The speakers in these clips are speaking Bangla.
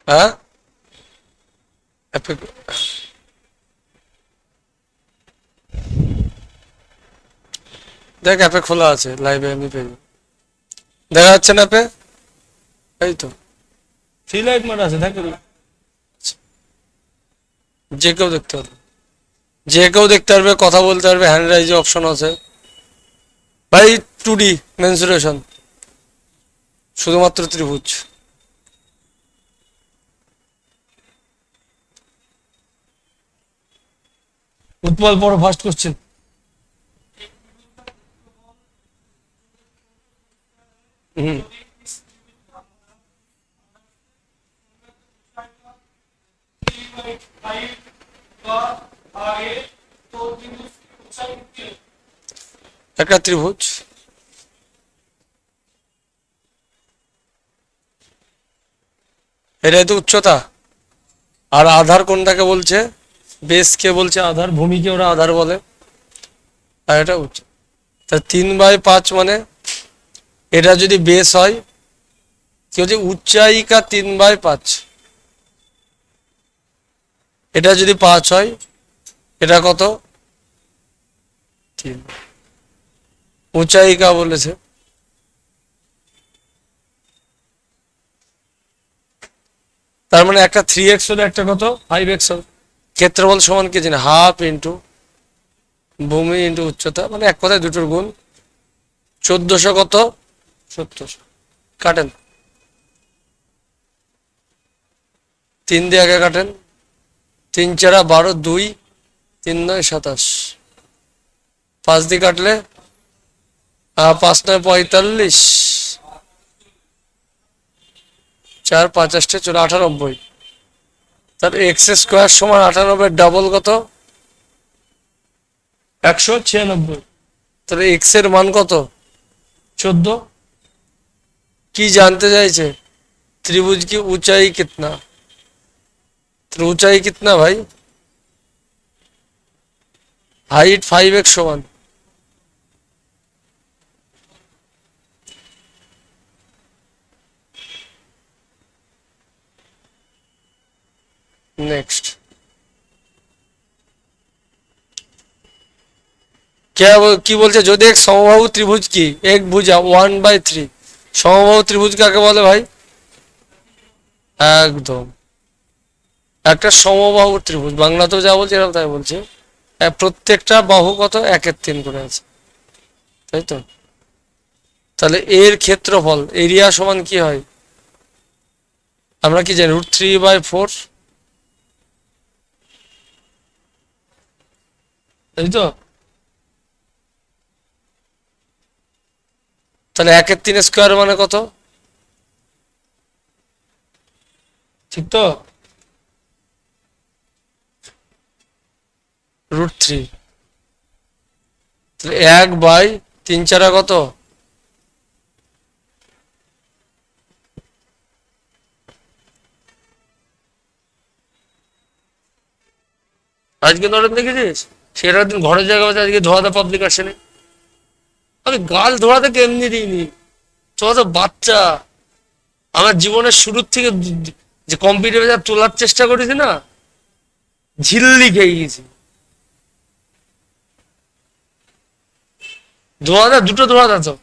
হ্যাঁ অ্যাপে দেখ, অ্যাপে খোলা আছে, লাইভে এমনি পেয়ে যাবি। দেখা যাচ্ছে না অ্যাপে? এই তো ফ্রি লাইভ মার আছে, দেখ। যে কেউ দেখতে পারবে, যে কেউ দেখতে পারবে, কথা বলতে পারবে, হ্যান্ড রাইজ অপশন আছে ভাই। 2D মেনসুরেশন, শুধুমাত্র ত্রিভুজ। উৎপল পড়ো ফার্স্ট কোশ্চেন। হুম। একটা ত্রিভুজ, এটাই তো উচ্চতা। আর আধার কোনটাকে বলছে? বেস কে বলছে আধার, ভূমিকে ওরা আধার বলে। আর এটা উচ্চ, তা 3/5 মানে এটা যদি বেস হয়, কি হচ্ছে, উচ্চায়িকা 3/5। এটা যদি 5 হয়, এটা কত? 3। উচ্চায়িকা বলেছে। তার মানে একটা 3x হলে একটা কত 5x হবে। ক্ষেত্রফল সমান কি জানি, হাফ ইন্টু ভূমি ইন্টু উচ্চতা, মানে এক কথায় দুটোর গুণ। 1400 কত? 1700। কাটেন, 3 দিয়ে আগে কাটেন। 3 4 12, 2 3 9 27। 5 দিয়ে কাটলে 5 9 45, 4 5 8 চলো 98। তার এক্স স্কোয়ার সমান 98, ডাবল কত? 196। তাহলে এক্স এর মান কত? 14। কি জানতে চাইছে? त्रिभुज की ऊंचाई कितना? तो ऊंचाई कितना भाई? हाइट 5x समान। नेक्स्ट क्या কি বলছে, যদি এক সমবাহু ত্রিভুজ কি এক ভুজা 1/3, সমবাহু ত্রিভুজ কাকে বলে ভাই? একদম, একটা সমবাহু ত্রিভুজ, বাংলাতেও যা বলছে এরকম তাই বলছে। প্রত্যেকটা বাহু কত? 1/3 করে আছে, তাই তো? তাহলে এর ক্ষেত্রফল এরিয়া সমান কি হয়? আমরা কি জানি, √3/4, তাই তো? তাহলে 1/3 স্কোয়ার মানে কত? ঠিক তো? √3। তাহলে 1/3 4 কত? আজকে নরেন দেখেছিস? সেটা দিন ঘরের জায়গা আছে, আজকে ধোয়াদা পাবলিক আসেনি। আমি গাল ধোয়াতে কেমনি দিইনি, তোরা তো বাচ্চা। আমার জীবনের শুরুর থেকে যে কম্পিউটারে যা তোলার চেষ্টা করেছি না, ঝিল্লি খেয়ে গেছি। ধোয়াদা দুটো ধোয়াদা তো,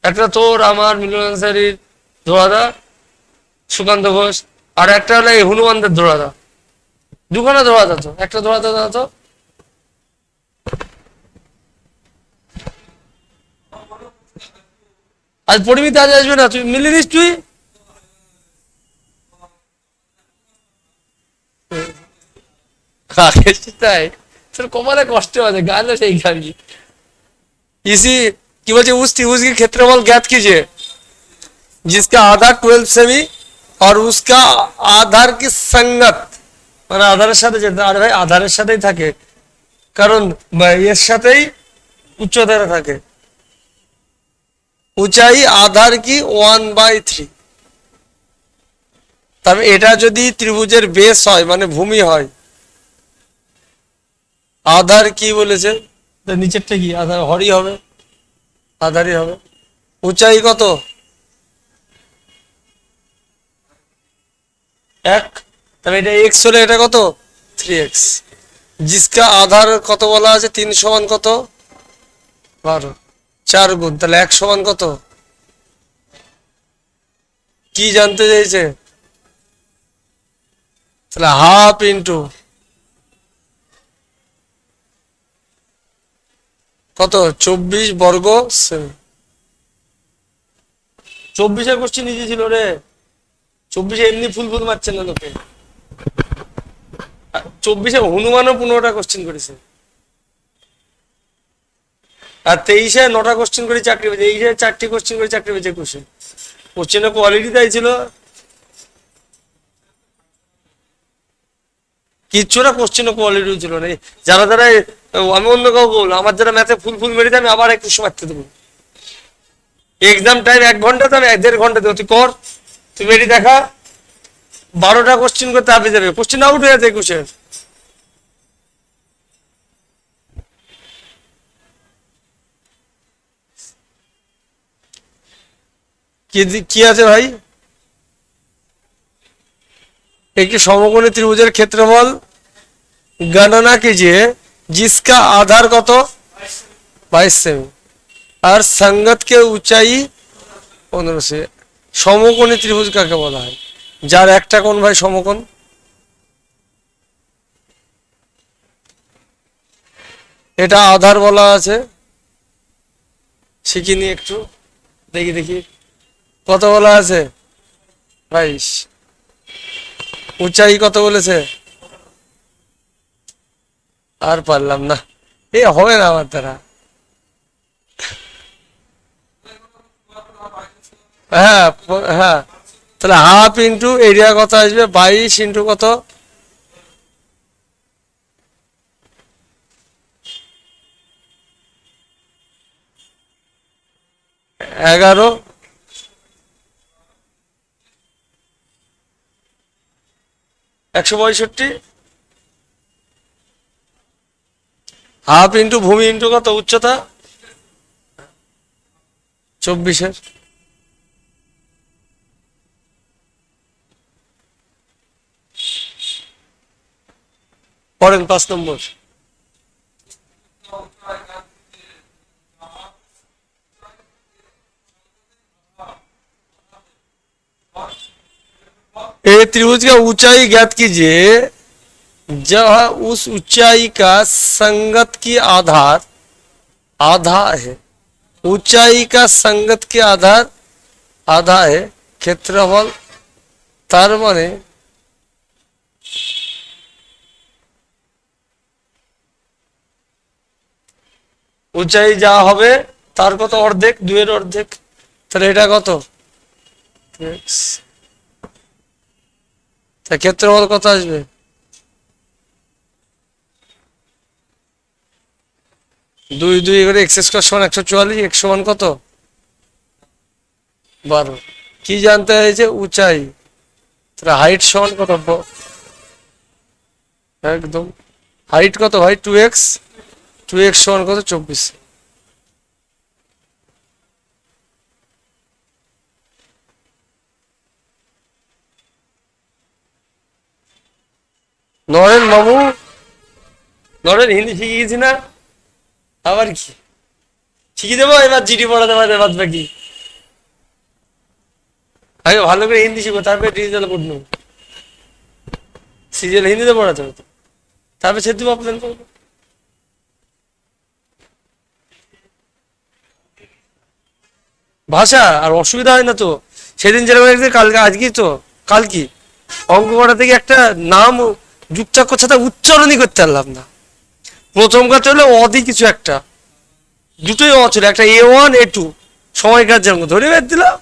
একটা তোর আমার মিলন আনসারির ধোয়াদা, সুকান্ত ঘোষ, আর একটা হলো এই হনুমানদের ধোয়াদা। দুখানা ধোয়াদা তো, একটা ধোয়াদা দাও তো। আজ পরিমিতি আজ আসবে না, তুই মিলিয়ে নিস তুই। আগে তাই তোর কমালে কষ্ট আছে, গালে সেই গালি। इसी की वजह उस त्रिभुज की क्षेत्रफल ज्ञात कीजिए जिसका आधार 12 सेमी और उसका आधार की संगत, মানে আধারের সাথে যেতে, আরে ভাই আধারের সাথেই থাকে, কারণ এর সাথেই উচ্চতাটা থাকে। উঁচাই আধার কি 1/3। তবে এটা যদি ত্রিভুজের বেস হয় মানে ভূমি হয়, আধার কি বলেছে, নিচেরটা কি আধার হরই হবে, আধারই হবে। উঁচাই কত? এক, তাহলে এটা এক্স হলে এটা কত 3x। जिसका আধার কত বলা আছে 3 সমান কত 12, 4 গুণ, তাহলে 1 সমান কত, কি জানতে চাইছে, তাহলে হাফ ইন্টু কত 24 বর্গ সেমি। 24-এর কোশ্চেন ইজি ছিল রে, 24-এ এমনি ফুল ফুল মারছে না লোকে, 24-এ হনুমানও 15টা কোশ্চেন করেছে, আর 23-এ 9টা কোশ্চেন করে চাকরি পেয়েছে, 23-এ 4টি কোশ্চেন করে চাকরি পেয়েছে। কোশ্চেনের কোয়ালিটি তাই ছিল, কিচ্ছু না, কোশ্চেনের কোয়ালিটি ছিল না। যারা যারা আমি অন্য কাউ বলবো, আমার যারা ম্যাথে ফুল ফুল মেরে দেয় আমি আবার 21 মারতে দেবো। এক্সাম টাইম 1 ঘন্টা, তো আমি 1.5 ঘন্টা দেবো, তুই কর, তুই মেরি দেখা, 12টা কোশ্চেন করতে আপনি যাবে, কোশ্চেন আউট হয়ে যাচ্ছে 21-এর। কি আছে ভাই, একটি সমকোণী ত্রিভুজের ক্ষেত্রফল গণনা कीजिए जिसका आधार কত 22 সেমি আর संगत के ऊंचाई 15 से। সমকোণী ত্রিভুজ কাকে বলা হয়, যার একটা কোণ ভাই সমকোণ, এটা আধার বলা আছে, শিখিনি একটু, দেখি দেখি কত বলা আছে 22, উঁচাই কত বলেছে, আর পারলাম না, এ হবে না আমার দ্বারা। হ্যাঁ হ্যাঁ, তাহলে হাফ ইন্টু এরিয়া কত আসবে 22 ইন্টু কত 11, 165, হাফ ইন্টু ভূমি ইন্টু কত উচ্চতা 24-এর। পড়েন 5 নম্বর। ये त्रिभुज का ऊंचाई ज्ञात कीजिए जहाँ उस ऊंचाई का संगत की आधार आधा है, ऊंचाई का संगत के आधार आधा है, क्षेत्रफल तार माने ऊंचाई যা হবে তার কত অর্ধেক, 2-এর অর্ধেক, তাহলে এটা কত x, তা ক্ষেত্রফল কত আসবে 2 2 করে x স্কয়ার সমান 144, x সমান কত 12। কি জানতে হয়েছে উঁচাই, তাহলে হাইট সমান কত, একদম হাইট কত ভাই 2x, 2x সমান কত 24। নরেন বাবু, নরেন হিন্দি শিখে গেছি না, আবার কি শিখে দেবো, এবার জিডি পড়াতে পারবে বাদ বাকি, আগে ভালো করে হিন্দি শিখবো, তারপরে ডিজিটাল পড়বো, সিরিয়াল হিন্দিতে পড়াতে হবে, তারপরে সে দেবো প্ল্যান করবো। ভাষা আর অসুবিধা হয় না তো, সেদিন যেরকম একদিন কালকে আজকে তো কাল কি অঙ্ক করা থেকে একটা নাম যুক্তাক্ষর ছাড়া উচ্চারণই করতে পারলাম না। প্রথম কথা হলো অদি কিছু একটা, দুটোই অ ছিল, একটা A1 A2, সময়কার জন্য ধরে বের দিলাম,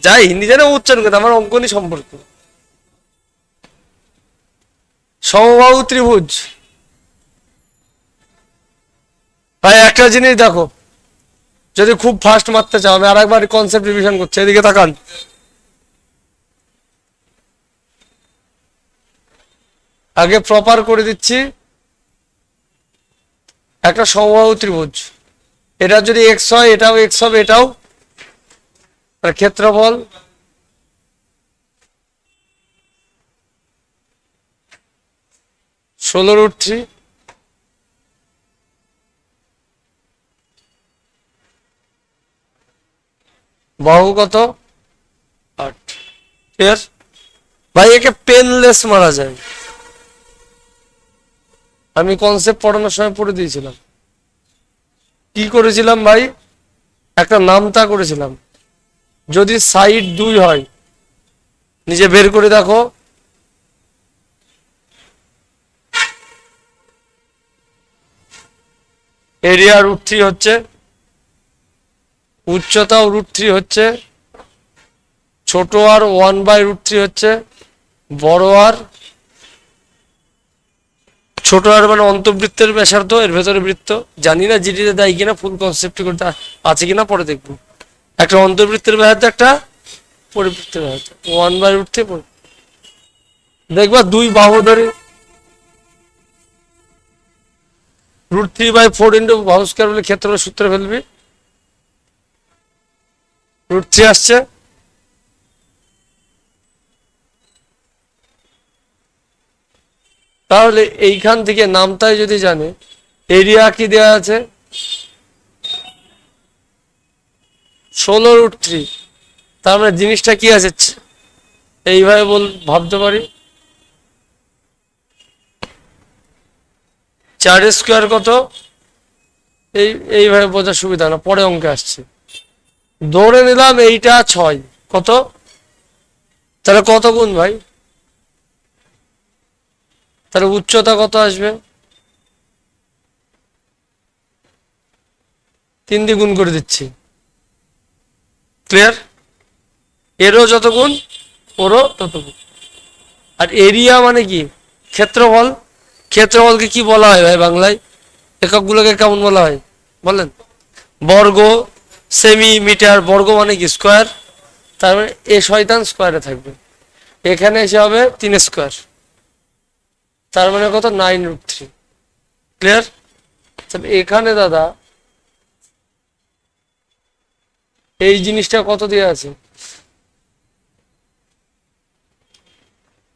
যাই হিন্দি জানে উচ্চারণ করতে, আমার অঙ্ক নিয়ে সম্পর্ক। সমবাহু ত্রিভুজ ভাই একটা জিনিস দেখো, যদি খুব ফাস্ট মারতে চাও, আমি আরেকবার কনসেপ্ট রিভিশন করছি, এদিকে তাকান, আগে প্রপার করে দিচ্ছি। একটা সমবাহু ত্রিভুজ, এটা যদি এক্স হয় এটাও এক্স হবে, এটাও ক্ষেত্রফল 16√3। বাহু কত? 8। ক্লিয়ার ভাই? একে পেনলেস মারা যায়। আমি কনসেপ্ট পড়ানোর সময় পড়ে দিয়েছিলাম। কি করেছিলাম ভাই? একটা নামতা করেছিলাম। যদি সাইড 2 হয়, নিজে বের করে দেখো, এরিয়া √3 হচ্ছে, উচ্চতাও √3 হচ্ছে, ছোট আর 1/√3 হচ্ছে, বড় আর ছোট আর মানে অন্তবৃত্তের ব্যাসার্ধ, এর ভেতরে বৃত্ত। জানি না জিডিতে দেয় কিনা, ফুল কনসেপ্ট করতে আছে কিনা পরে দেখবো। একটা অন্তবৃত্তের ব্যাসার্ধ, একটা পরিবৃত্তের ব্যাসার্ধ, 1/√3 দেখবা 2 বাহু ধরে √3/4 ইন্টু বাহু স্কয়ার বলে ক্ষেত্রের সূত্রে ফেলবি, √3 আসছে। তাহলে এইখান থেকে নামতায় যদি জানে এরিয়া কি দেওয়া আছে 16√3, তার মানে জিনিসটা কি আছে এইভাবে ভাবতে পারি, 4² কত, এইভাবে বোঝার সুবিধা না, পরে অঙ্কে আসছে। ধরে নিলাম এইটা 6, কত? তাহলে কত গুণ ভাই? তাহলে উচ্চতা কত আসবে? 3 দিয়ে গুণ করে দিচ্ছি। ক্লিয়ার? এরও যত গুণ, ওরও তত গুণ। আর এরিয়া মানে কি? ক্ষেত্রফল। ক্ষেত্রফলকে কি বলা হয় ভাই বাংলায়? এককগুলোকে কেমন বলা হয় বলেন? বর্গ, সেমি, মিটার। বর্গ মানে কি? স্কোয়ার। তার মানে এ শয়তান স্কোয়ারে থাকবে, এখানে এসে হবে 3²। তার মানে কত? 9√3। ক্লিয়ার? এখানে দাদা এই জিনিসটা কত দিয়ে আছে?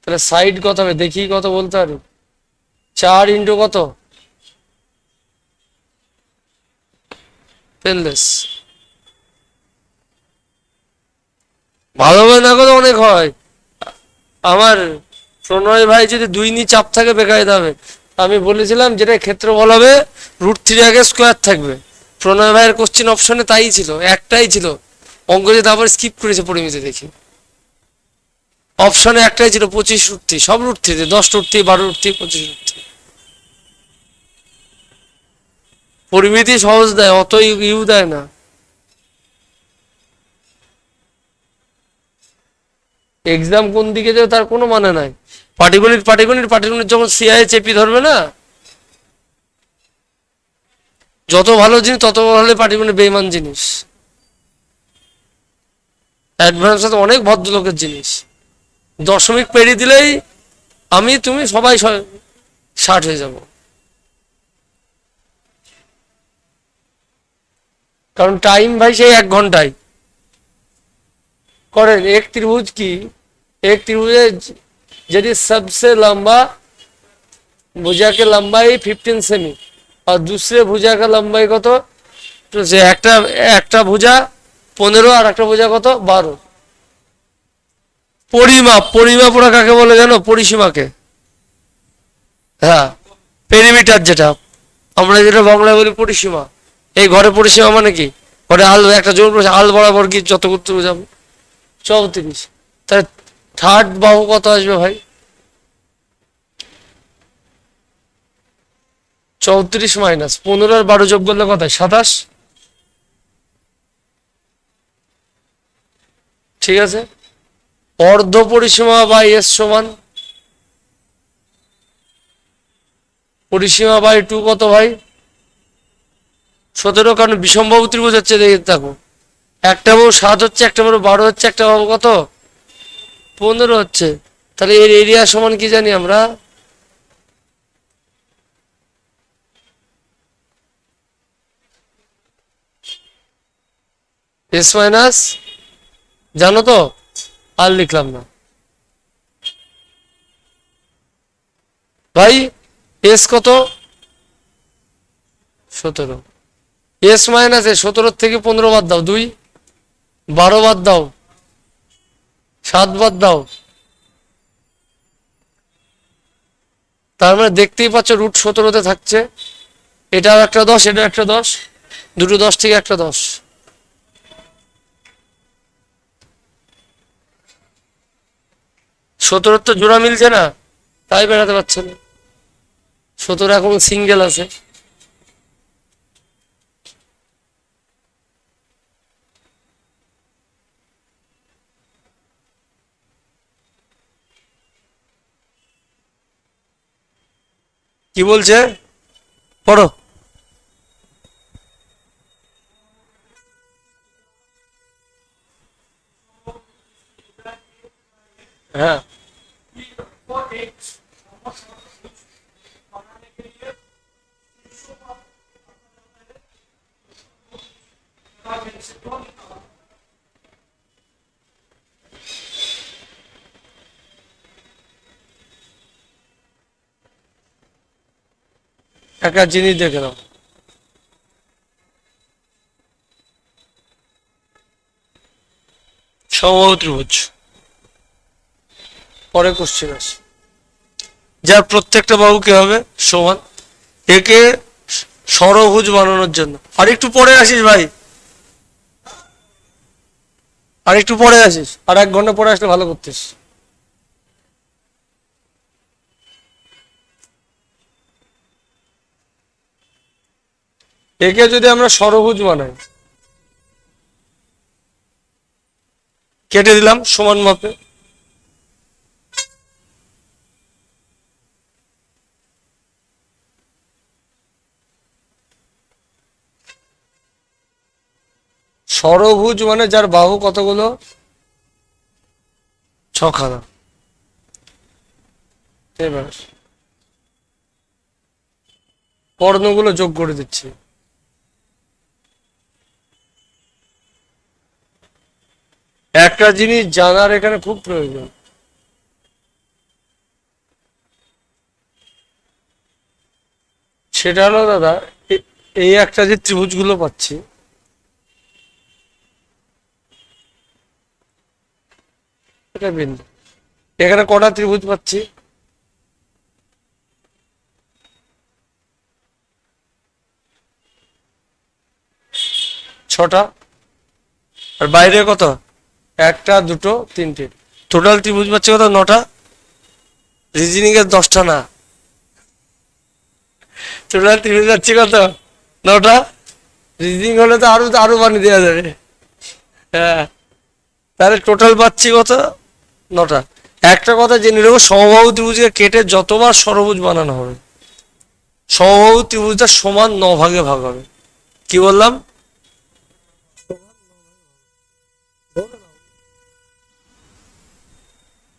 তাহলে সাইড কত হবে দেখি, কত বলতে পারি? 4 ইন্টু কত? পেনলেস। ভালোভাবে না করে অনেক হয়। আমার প্রণয় ভাই যদি 2 নিয়ে চাপ থাকে বেকায়দা হবে। আমি বলেছিলাম যেটা ক্ষেত্রফল হবে √3 আগে স্কোয়ার থাকবে। প্রণয় ভাইয়ের কোশ্চেন অপশনে তাই ছিল, একটাই ছিল। অঙ্ক যে আবার স্কিপ করেছে পরিমিতি দেখি। অপশনে একটাই ছিল 25√3, সব √3, 10√3, 12√3, 25√3। পরিমিতি সহজ দেয়, অত ইউ দেয় না। এক্সাম কোন দিকে যাবে তার কোনো মানে নাই। পাটিগণিত পাটিগণিত পাটিগণিত যখন সিআই চেপি ধরবে না, যত ভালো জিনিস তত ভালো পাটিগণিত বেইমান জিনিস। অ্যাডভান্স তো অনেক ভদ্রলোকের জিনিস। দশমিক পেরিয়ে দিলেই আমি তুমি সবাই 60 হয়ে যাব। কারণ টাইম ভাই সেই 1 ঘন্টায় करें। एक त्रिभुज की, एक त्रिभुज यदि सबसे लंबा भुजा की लंबाई 15 सेमी और दूसरे भुजा का लंबाई कत, तो एक भुजा 15 और एक भुजा कत 12। পরিমাপ, পরিমাপ ওরা কাকে বলে জানো? পরিসীমাকে। হ্যাঁ, পেরিমিটার, যেটা আমরা যেটা বাংলায় বলি পরিসীমা। এই ঘরে পরিসীমা মানে কি? ঘরে আল, একটা জমি আল বরাবর কি যত করতে যাবো 34। তাহলে থার্ড বাহু কত আসবে ভাই? 34 মাইনাস 15 আর 12 যোগ করলে কত? 27। ঠিক আছে। অর্ধ পরিসীমা বাই এস সমান পরিসীমা বাই 2 কত ভাই? 17। কারণ বিষমবাহু ত্রিভুজ হচ্ছে, দেখো একটা বাহু 7 হচ্ছে, একটা বাহু 12 হচ্ছে, একটা বাহু কত 15 হচ্ছে। তাহলে এর এরিয়া সমান কি জানি আমরা? এস মাইনাস, জানো তো, আর লিখলাম না ভাই। এস কত? 17। এস মাইনাস এ 17 থেকে 15 বাদ দাও, 2, 12 বাদ দাও, 7 বাদ দাও। তার মানে দেখতেই পাচ্ছ √17 থাকছে। এটাও একটা 10, এটা একটা 10, দুটো 10 থেকে একটা 10। সতেরোর তো জোড়া মিলছে না, তাই বেড়াতে পারছে না। 17 এখন সিঙ্গেল আছে। কি বলছে পড়ো। হ্যাঁ, একটা জিনিস দেখে নাও। সমবাহু ত্রিভুজ, পরে কোশ্চেন আসে, যার প্রত্যেকটা বাহু কি হবে? সমান। একে ষড়ভুজ বানানোর জন্য, আর একটু পরে আসিস ভাই, আর একটু পরে আসিস, আর 1 ঘন্টা পরে আসলে ভালো করতিস। একে যদি আমরা ষড়ভুজ বানাই, কেটে দিলাম সমান মাপে। ষড়ভুজ মানে যার বাহু কতগুলো? 6খানা। এবার কর্ণগুলো যোগ করে দিচ্ছি। একটা জিনিস জানার এখানে খুব প্রয়োজন, সেটা হলো দাদা, এই একটা যে ত্রিভুজগুলো পাচ্ছি, এটা বিন্দু। এখানে কটা ত্রিভুজ পাচ্ছি? ছটা। আর বাইরে কত? 1টা 2টো 3টে, টোটাল ত্রিভুজ পাচ্ছি কত? 9টা। রিজনিং এর 10টা না, টোটাল ত্রিভুজ পাচ্ছি কত? 9টা। রিজনিং হলে তো আরো আরো বানিয়ে দেওয়া যাবে। হ্যাঁ, তাহলে টোটাল পাচ্ছি কত? 9টা। একটা কথা জেনে নেবো, সমবাহু ত্রিভুজকে কেটে যতবার ষড়ভুজ বানানো হবে, সমবাহু ত্রিভুজটা সমান 9 ভাগে ভাগ হবে। কি বললাম?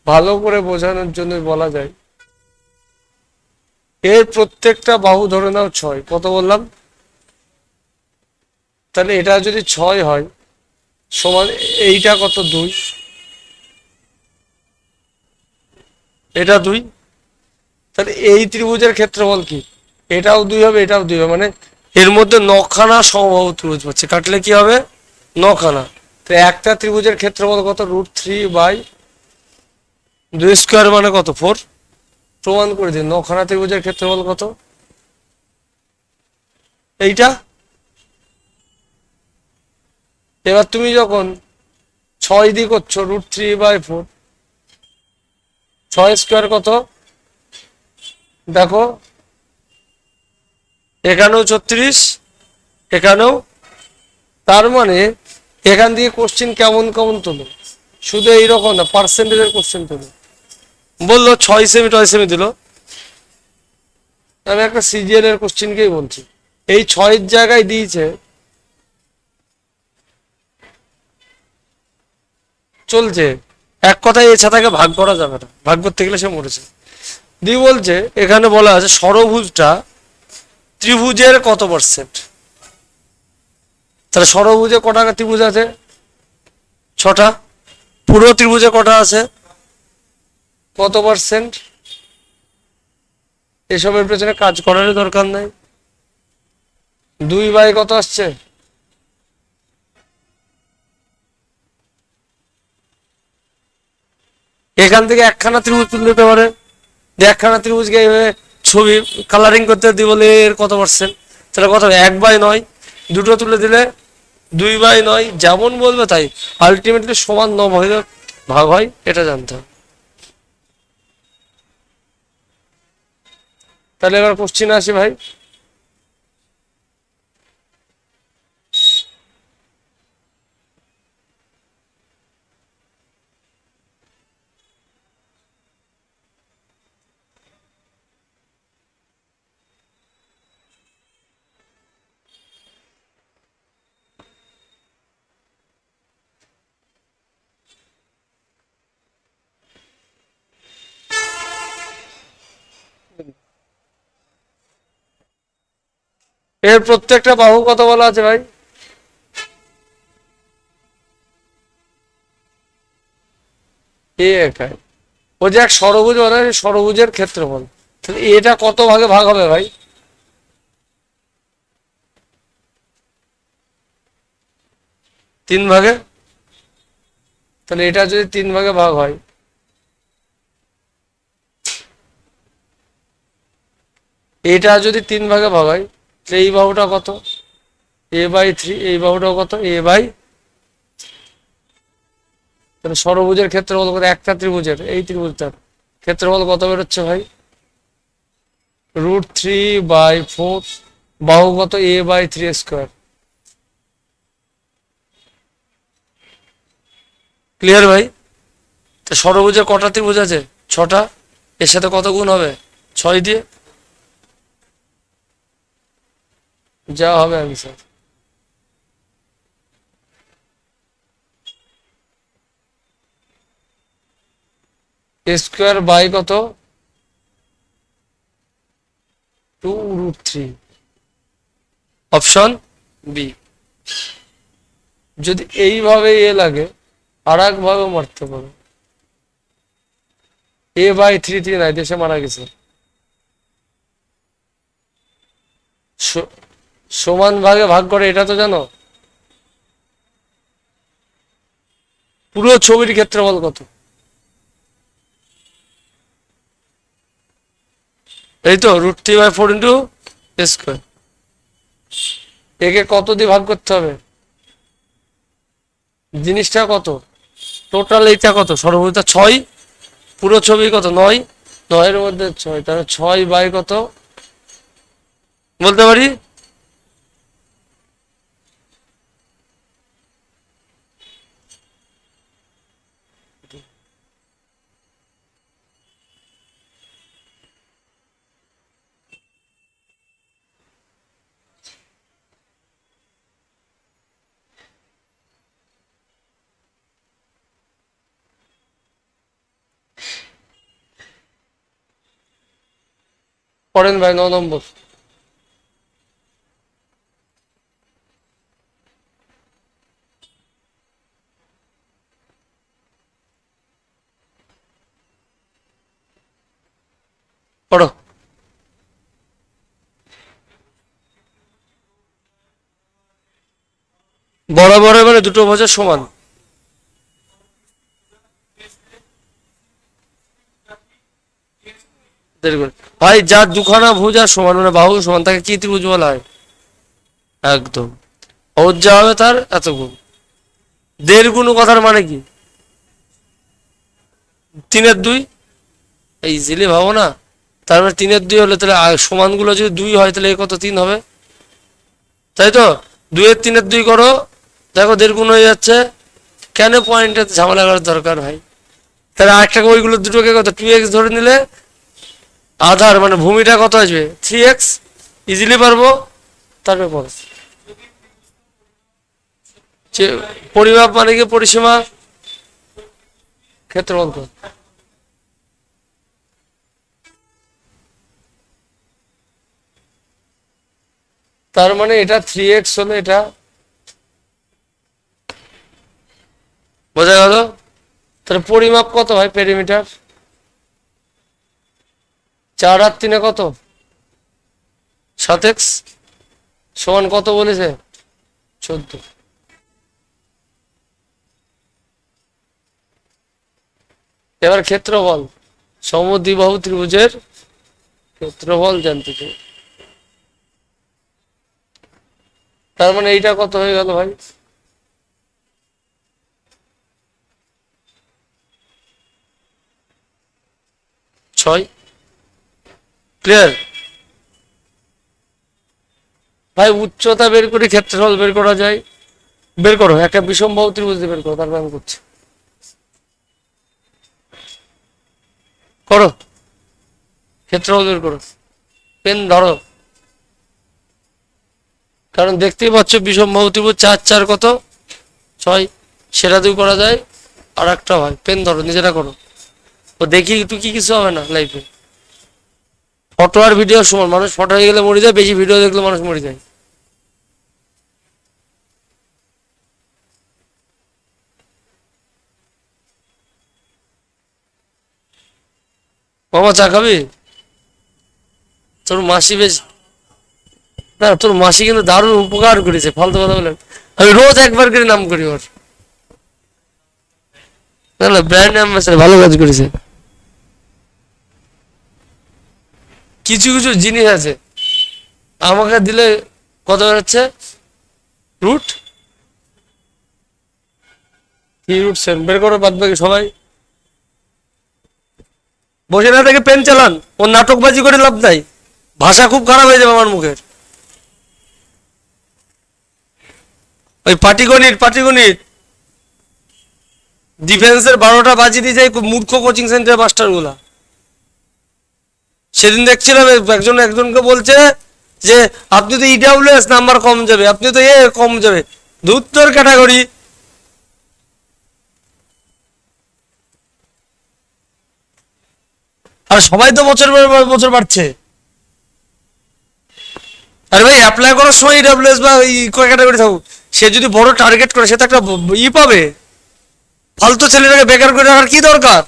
ভালো করে বোঝানোর জন্য বলা যায়, এর প্রত্যেকটা বাহু ধরে নাও 6। কত বললাম? তাহলে এটা যদি 6 হয়, সমান এইটা কত? 2, এটা 2। তাহলে এই ত্রিভুজের ক্ষেত্রফল কি? এটাও 2 হবে, এটাও 2 হবে, মানে এর মধ্যে 9খানা সমবাহু ত্রিভুজ পাচ্ছে। কাটলে কি হবে? 9খানা। তো একটা ত্রিভুজের ক্ষেত্রফল কত? √3/2 মানে কত? 4। প্রমাণ করে দিন 9খানা ত্রিভুজের ক্ষেত্রফল কত। এইটা। এবার তুমি যখন 6 দিয়ে করছো, √3/4, 6² কত? দেখো, এখানেও 36, এখানেও। তার মানে এখান দিয়ে কোশ্চেন কেমন কেমন তোলো, শুধু এইরকম না, পার্সেন্টেজের কোশ্চেন তোলো। বললো 6 সেমি 6 সেমি দিল, আমি একটা সিজিএল এর কোশ্চেনকেই বলছি। এই 6-এর জায়গায় দিয়েছে, চলছে। এক কথায় এই ছাতাকে ভাগ করা যাবে না, ভাগ করতে গেলে সে মরেছে। দিয়ে বলছে, এখানে বলা আছে ষড়ভুজটা ত্রিভুজের কত পার্সেন্ট। তাহলে ষড়ভুজে কটা ত্রিভুজ আছে? 6টা। পুরো ত্রিভুজে কটা আছে? কত পার্সেন্ট? এসবের পেছনে কাজ করার দরকার নাই। 2 বাই কত আসছে? এখান থেকে একখানা ত্রিভুজ তুলে দিতে পারে, যে একখানা ত্রিভুজকে এইভাবে ছবি কালারিং করতে দিই বলে এর কত পার্সেন্ট, তাহলে কত 1/9। দুটো তুলে দিলে 2/9, যেমন বলবে তাই। আলটিমেটলি সমান 9 ভাগে ভাগ হয়, এটা জানতে হবে। তাহলে এবার কোশ্চিনে আসি ভাই। এর প্রত্যেকটা বাহু কত বলা আছে ভাই? এ একাই। ও যে এক ষড়ভুজ বলে, ষড়ভুজের ক্ষেত্রফল। তাহলে এটা কত ভাগে ভাগ হবে ভাই? 3 ভাগে। তাহলে এটা যদি 3 ভাগে ভাগ হয়, এটা যদি 3 ভাগে ভাগ হয়, তাহলে এই বাহুটা কত? a/3। এই বাহুটাও কত? a/। তাহলে ষড়ভুজের ক্ষেত্রফল কত? একটা ত্রিভুজের, এই ত্রিভুজটার ক্ষেত্রফল কত বেরোচ্ছে ভাই? √3/4। বাহু কত? a/3²। ক্লিয়ার ভাই? তো ষড়ভুজে কটা ত্রিভুজ আছে? 6টা। এর সাথে কত গুণ হবে? 6 দিয়ে। যা হবে অ্যান্সার। a² কত? 2√3। Option B. যদি এইভাবে এ লাগে, আর একভাবে মারতে পারো। a/3 নাই, দেশে মারা গেছে। সমান ভাগে ভাগ করে, এটা তো জানো। পুরো ছবির ক্ষেত্রফল কত? এই তো √3/4 ইন্টু স্কোয়ার। একে কত দিয়ে ভাগ করতে হবে? জিনিসটা কত? টোটাল এইটা কত? সর্বভূতা 6। পুরো ছবি কত? 9। 9-এর মধ্যে 6, তাহলে 6 কত বলতে পারি? পড়েন ভাই 9 নম্বর। পড়ো। বরাবর এবারে দুটো ভুজের সমান। ভাই যার দুখানা ভুজ আর সমান, মানে বাহু সমান, তাকে কি ত্রিভুজ বলা হয়? একদম। ওর যা হবে তার এত গুণ। 1.5 গুণ কথার মানে কি? 3/2। ইজিলি ভাবো না। তার মানে 3/2 হলে, তাহলে সমানগুলো যদি 2 হয়, তাহলে এ কত? 3 হবে, তাই তো? 2-এর 3/2 করো, দেখো 1.5 গুণ হয়ে যাচ্ছে। কেন পয়েন্টে ঝামেলা করার দরকার ভাই? তাহলে আরেকটা, ওইগুলো দুটোকে কত? 2x ধরে নিলে আধার মানে ভূমিটা কত আসবে? 3x। ইজিলি পারবো। তারপরে পরে পরিমাপ মানে কি? পরিসীমা, ক্ষেত্রফল কত? তার মানে এটা 3x হলে এটা, বোঝা গেল? তাহলে পরিমাপ কত হয়? পেরিমিটার। 4 আর 3 কত? 7x সমান কত বলেছে? 14। এবার ক্ষেত্রফল, সমদ্বিবাহু ত্রিভুজের ক্ষেত্রফল জানতে চাই। তার মানে এইটা কত হয়ে গেল ভাই? ছয়। ক্লিয়ার? ভাই উচ্চতা বের করে ক্ষেত্রফল বের করা যায়। বের করো, একটা বিষমবাহু ত্রিভুজ দিয়ে বের করো, তারপর আমি করছি। করো, ক্ষেত্রফল বের করো, পেন ধরো। কারণ দেখতেই পাচ্ছ বিষমবাহু ত্রিভুজ 4 4 কত? 6। সেটা দিয়ে করা যায়। আর একটা ভাই পেন ধরো, নিজেরা করো। ও দেখি একটু কি কিছু হবে না লাইফে। ফটো আর ভিডিও সমান, মানুষ ফটো হয়ে গেলে মরে যায়, বেশি ভিডিও দেখলে মানুষ মরে যায়। মামা চা খাবি? তোর মাসি বেশ, না তোর মাসি কিন্তু দারুণ উপকার করেছে, ফালতু কথা বলে। আমি রোজ একবার করে নাম করি ওর। না না, ব্র্যান্ড অ্যাম্বাসেডর, ভালো কাজ করেছে। কিছু কিছু জিনিস আছে আমাকে দিলে কত বেরোচ্ছে? রুট 3√7 বের করো, বাদ বাকি সবাই বসে না থেকে পেন চালান। ও নাটকবাজি করে লাভ নাই, ভাষা খুব খারাপ হয়ে যাবে আমার মুখের। ওই পাটিগণিত পাটিগণিত ডিফেন্সের 12টা বাজি দিয়ে যায় মূর্খ কোচিং সেন্টার মাস্টার গুলা। সেদিন দেখছিলাম একজন একজনকে বলছে যে আপনি তো ইডাব্লিউএস নাম্বার কম যাবে, আপনি তো কম যাবে। ধুত্তর ক্যাটাগরি। আর সবাই তো বছর পর বছর বাড়ছে। আরে ভাই অ্যাপ্লাই করার সময় ইডাব্লিউএস বা ক্যাটাগরি থাকুক, সে যদি বড় টার্গেট করে সে তো একটা পাবে। ফালতু ছেলেটাকে বেকার করে রাখার কি দরকার?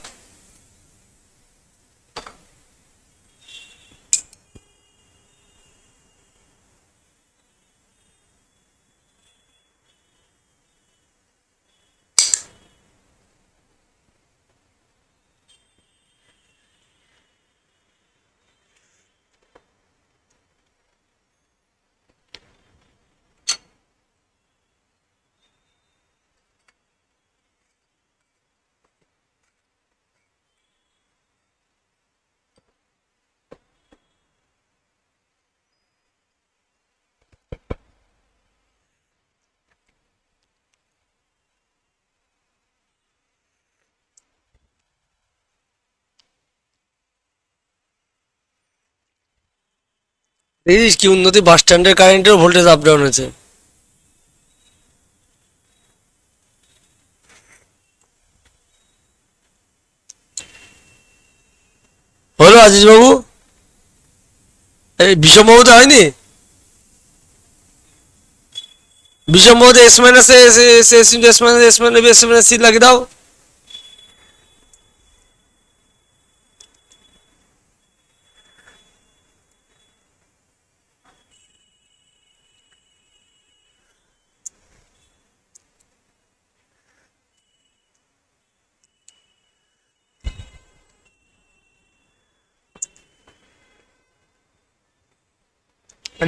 দেখিস কি উন্নতি, বাস স্ট্যান্ডের কারেন্টের ভোল্টেজ আপ ডাউন হয়েছে। হলো আজিজ বাবু? এই বিষমবাহুতে হয়নি? বিষমবাহুতে s minus s into s minus S minus S minus c লাগিয়ে দাও।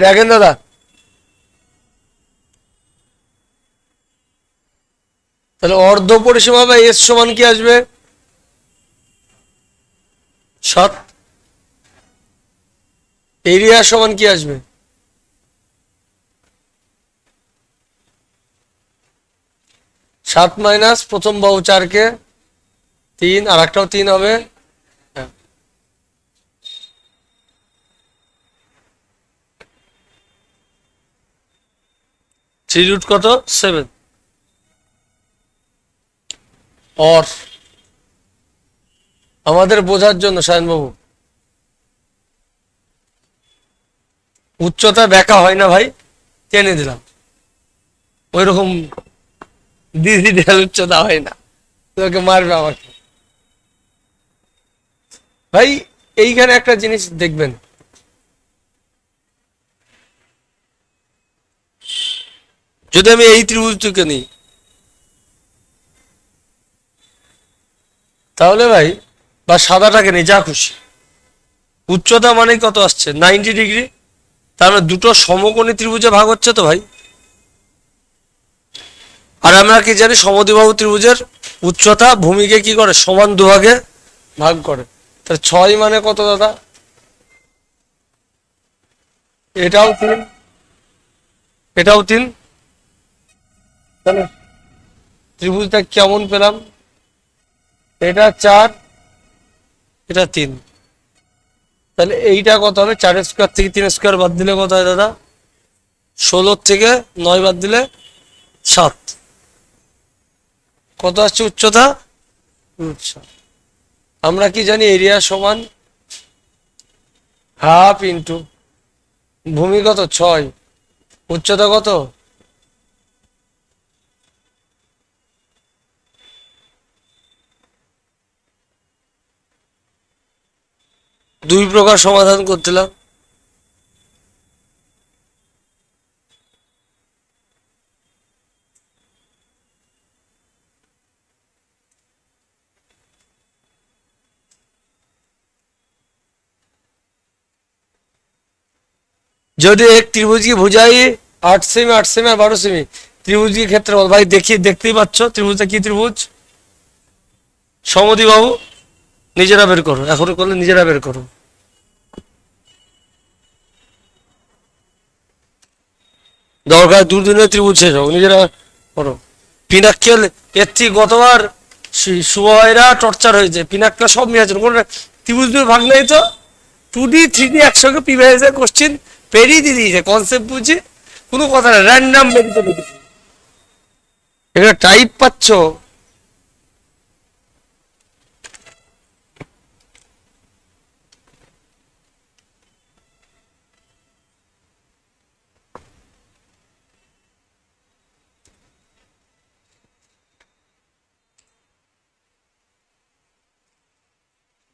দেখেন দাদা, তাহলে অর্ধ পরিসীমা বা এস সমান কি আসবে? 7। এরিয়া সমান কি আসবে? 7 মাইনাস প্রথম বাহু 4 কে 3, আর একটাও 3 হবে। 3 কত? 7। और আমাদের বোঝার জন্য সায়নবাবু, উচ্চতা ব্যাখ্যা হয় না ভাই, টেনে দিলাম। ওই রকম দিদি ঢেল উচ্চতা হয় না, তোকে মারবে আমাকে। ভাই এইখানে একটা জিনিস দেখবেন, যদি আমি এই ত্রিভুজটিকে নিই, তাহলে ভাই, বা সাদাটাকে নিই, যা খুশি, উচ্চতা মানে কত আসছে 90 ডিগ্রি। তার মানে দুটো সমকোণী ত্রিভুজে ভাগ হচ্ছে তো ভাই। আর আমরা কি জানি, সমদ্বিবাহু ত্রিভুজের উচ্চতা ভূমিকে কি করে, সমান দুভাগে ভাগ করে। তাহলে 6 মানে কত দাদা? এটাও 3, এটাও 3। তাহলে ত্রিভুজটা কেমন পেলাম? এটা 4, এটা 3। তাহলে এইটা কত হবে? 4 স্কোয়ার থেকে 3 স্কোয়ার বাদ দিলে কত হয় দাদা? 16 থেকে 9 বাদ দিলে 7। কত আসছে উচ্চতা? আচ্ছা, আমরা কি জানি, এরিয়া সমান হাফ ইন্টু ভূমি কত 6, উচ্চতা কত? দুই প্রকার সমাধান করছিলাম। যদি এক ত্রিভুজ की भुजाई 8 सेमी 8 सेमी और 12 सेमी, ত্রিভুজ की ক্ষেত্রফল ভাই দেখি, দেখতেই পাচ্ছ ত্রিভুজটা কি ত্রিভুজ? সমদ্বিবাহু। নিজেরা বের করো, এখন করলে নিজেরা বের করো। দরকার দুর্দিনের ত্রিভুজ শেষ হোক, নিজেরা করো। পিনাক্কেল এর থেকে গতবার শুভরা টর্চার হয়েছে, পিনাক্কেল সব মিলাচ্ছে, কোন ত্রিভুজ দুই ভাগ নেই তো। 2D 3D একসঙ্গে প্রিভিয়াস কোশ্চেন পেরিয়ে দিয়ে দিয়েছে, কনসেপ্ট বুঝে কোনো কথা না, র্যান্ডাম বেরিয়ে দিয়েছে। এখানে টাইপ পাচ্ছ,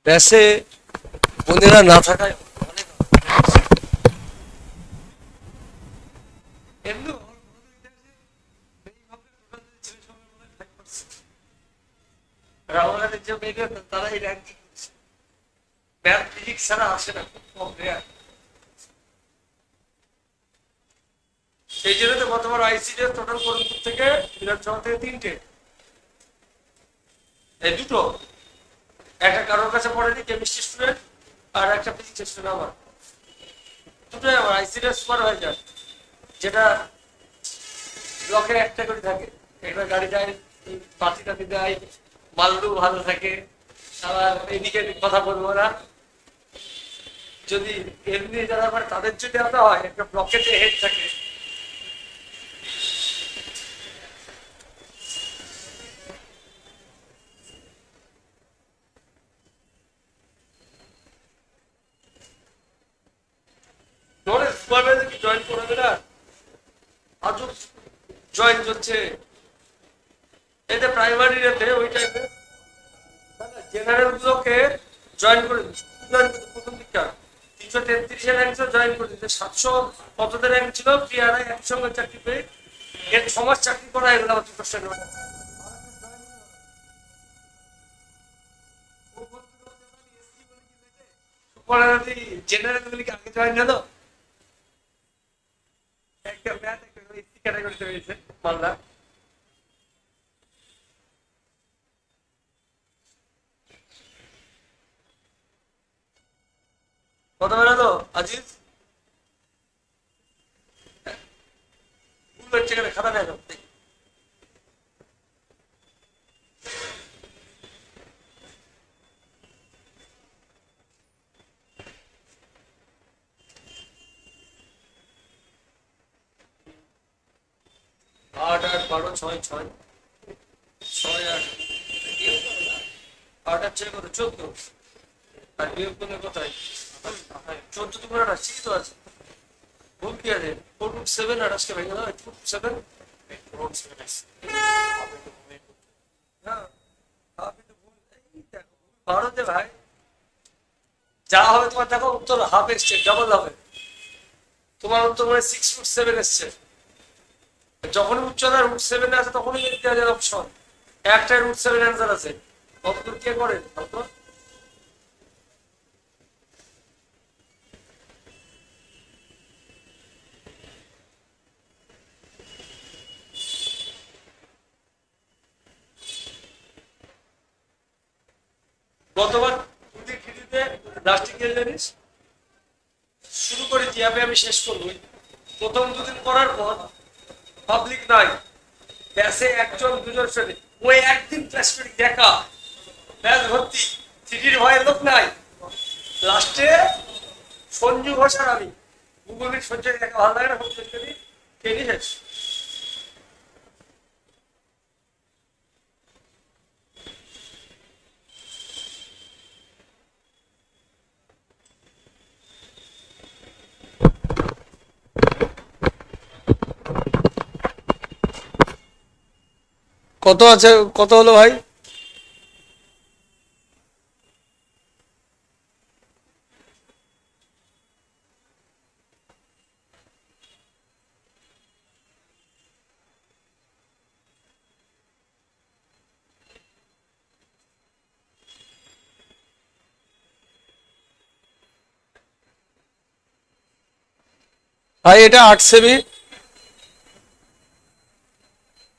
ব্যাসে বোনেরা না থাকায় অনেক এমনি রাওয়ালের যে মেয়ে তারা এই র্যাঙ্ক ম্যাথ ফিজিক্স ছাড়া আসে না, খুব কম রেয়ার। সেই জন্য তো গতবার আইসিডি টোটাল কোর্স থেকে বিধানসভা থেকে 3টে, এই দুটো, একটা কারোর কাছে পড়েনি কেমিস্ট্রি স্টুডেন্ট, আর একটা ফিজিক্স স্টুডেন্ট। আমার দুটোই আমার আইসিডি সুপার হয়ে যায়, যেটা ব্লকে একটা করে থাকে, একটা গাড়ি যায়, পাতি টাতি দেয়, মাল্লু ভালো থাকে। আবার এদিকে কথা বলবো না, যদি এমনি যারা পারে তাদের যদি আলাদা হয়, একটা ব্লকের যে হেড থাকে, জয়েন করাবে না, আজও জয়েন করছে এতে প্রাইমারি রেতে ওই টাইমে জেনারেল ব্লকে জয়েন করে জয়েন করতে প্রথম দিকটা 333 র্যাঙ্ক জয়েন করে দিতে, 700 কতদের র্যাঙ্ক ছিল, প্রিয়ারা একসঙ্গে চাকরি পেয়ে এর সমাজ চাকরি করা এগুলো আমার প্রশ্ন। জেনারেল গুলিকে আগে জয়েন হলো, একটা ম্যাথ একটা ক্যাটাগরিতে হয়েছে মালদা। কত বেরোলো আজিজ? ভুল হচ্ছে এখানে, খাতা নেই। 8 8 12 6 6 6 8 8 আর 6 কত 14, আর বিয়োগ করলে কোথায় 14 তো করে আসছি তো আছে, ভুল কি আছে? 4 root 7 আর আজকে ভেঙে দাও 2 root 7, 4 root 7 আছে। হ্যাঁ, আপনি তো ভুল, এই দেখো ভারতে ভাই যা হবে তোমার দেখো উত্তর হাফ এসছে, ডাবল হবে। তোমার উত্তর মানে 6√7 এসছে। যখনই উচ্চতা √7 আছে তখনই দেওয়া যায় অপশন, একটা √7 অ্যান্সার আছে। কতদূর কে করে বলতো? গতবার দুদিন খিদিতে লাস্টে কে জানিস? শুরু করেছি আমি, আমি শেষ করবো। প্রথম দুদিন করার পর পাবলিক নাই, ব্যাসে একজন দুজন শ্রেণী, ওই একদিন ক্লাস করে দেখা ব্যাস ভর্তি, থ্রির ভয়ের লোক নাই। লাস্টে সঞ্জু ঘোষার আমি গুগল মিট সঞ্জয় দেখা ভালো লাগে না, সঞ্জয় করি কে নিয়ে কত আছে, কত হলো ভাই? ভাই এটা 8 সেমি,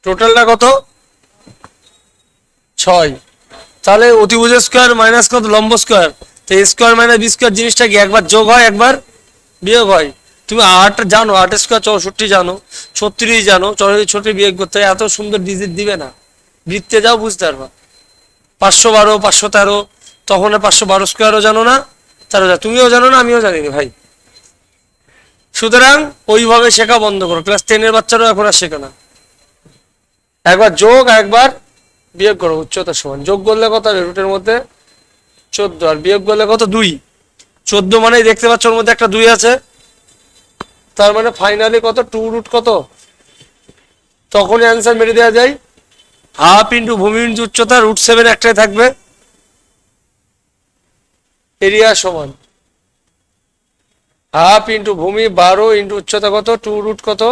টোটালটা কত? 6। তাহলে অতিভুজ স্কোয়ার মাইনাস কত লম্ব স্কোয়ার, তো এ স্কোয়ার মাইনাস বি স্কোয়ার জিনিসটা কি একবার যোগ হয় একবার বিয়োগ হয়? তুমি 8 জানো, 8 স্কোয়ার 64 জানো, 36 জানো, 64 বিয়োগ করতে হয়, এত সুন্দর ডিজিট দিবে না। বৃত্তে যাও বুঝতে পারবা। 512, 513, তখন 512 স্কোয়ারও জানো না, তারও তুমিও জানো না, আমিও জানি না ভাই। সুতরাং ওইভাবে শেখা বন্ধ করো, ক্লাস 10-এর বাচ্চারাও এখন আর শেখে না। একবার যোগ আর একবার বিয়োগ করো, উচ্চতার সমান। যোগ করলে কত হবে রুটের মধ্যে? 14, আর বিয়োগ করলে কত? 2। 14 মানে দেখতে পাচ্ছ ওর মধ্যে একটা 2 আছে, তার মানে ফাইনালি কত? 2 কত? তখনই অ্যান্সার মেরে দেওয়া যায়। হাফ ইন্টু ভূমি ইন্টু উচ্চতা, √7 একটাই থাকবে, এরিয়া সমান হাফ ইন্টু ভূমি 12 ইন্টু উচ্চতা কত? 2 কত?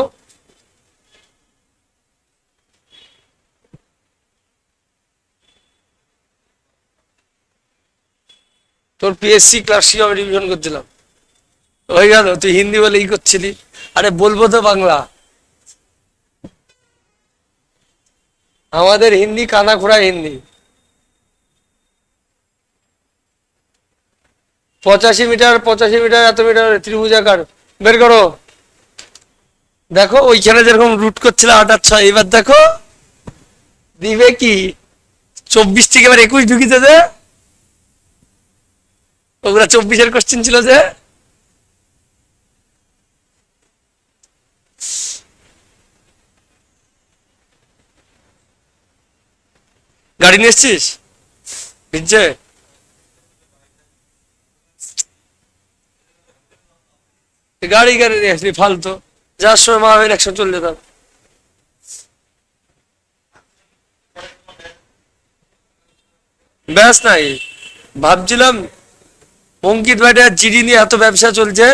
তোর পিএসসি ক্লাস আমি রিভিশন করছিলাম, হয়ে গেল। তুই হিন্দি বলে ই করছিলি, আরে বলবো তো বাংলা। আমাদের হিন্দি কানা খোড়া হিন্দি। 85 মিটার, 85 মিটার, এত মিটার ত্রিভুজাকার বের করো। দেখো ওইখানে যেরকম রুট করছিল 8 আর 6, এবার দেখো দিবে কি? 24 থেকে এবার 21 ঢুকিতে যে, ওগুলা 24-এর কোশ্চেন ছিল যে। গাড়ি নিয়ে এসছিস ভিজছে? গাড়ি গাড়ি নিয়ে আসলি ফালতু, যার সময় মা আমি 100 চলে যেতাম। ব্যাস নাই, ভাবছিলাম অঙ্কিত ভাইটার জিডি নিয়ে এত ব্যবসা চলছে,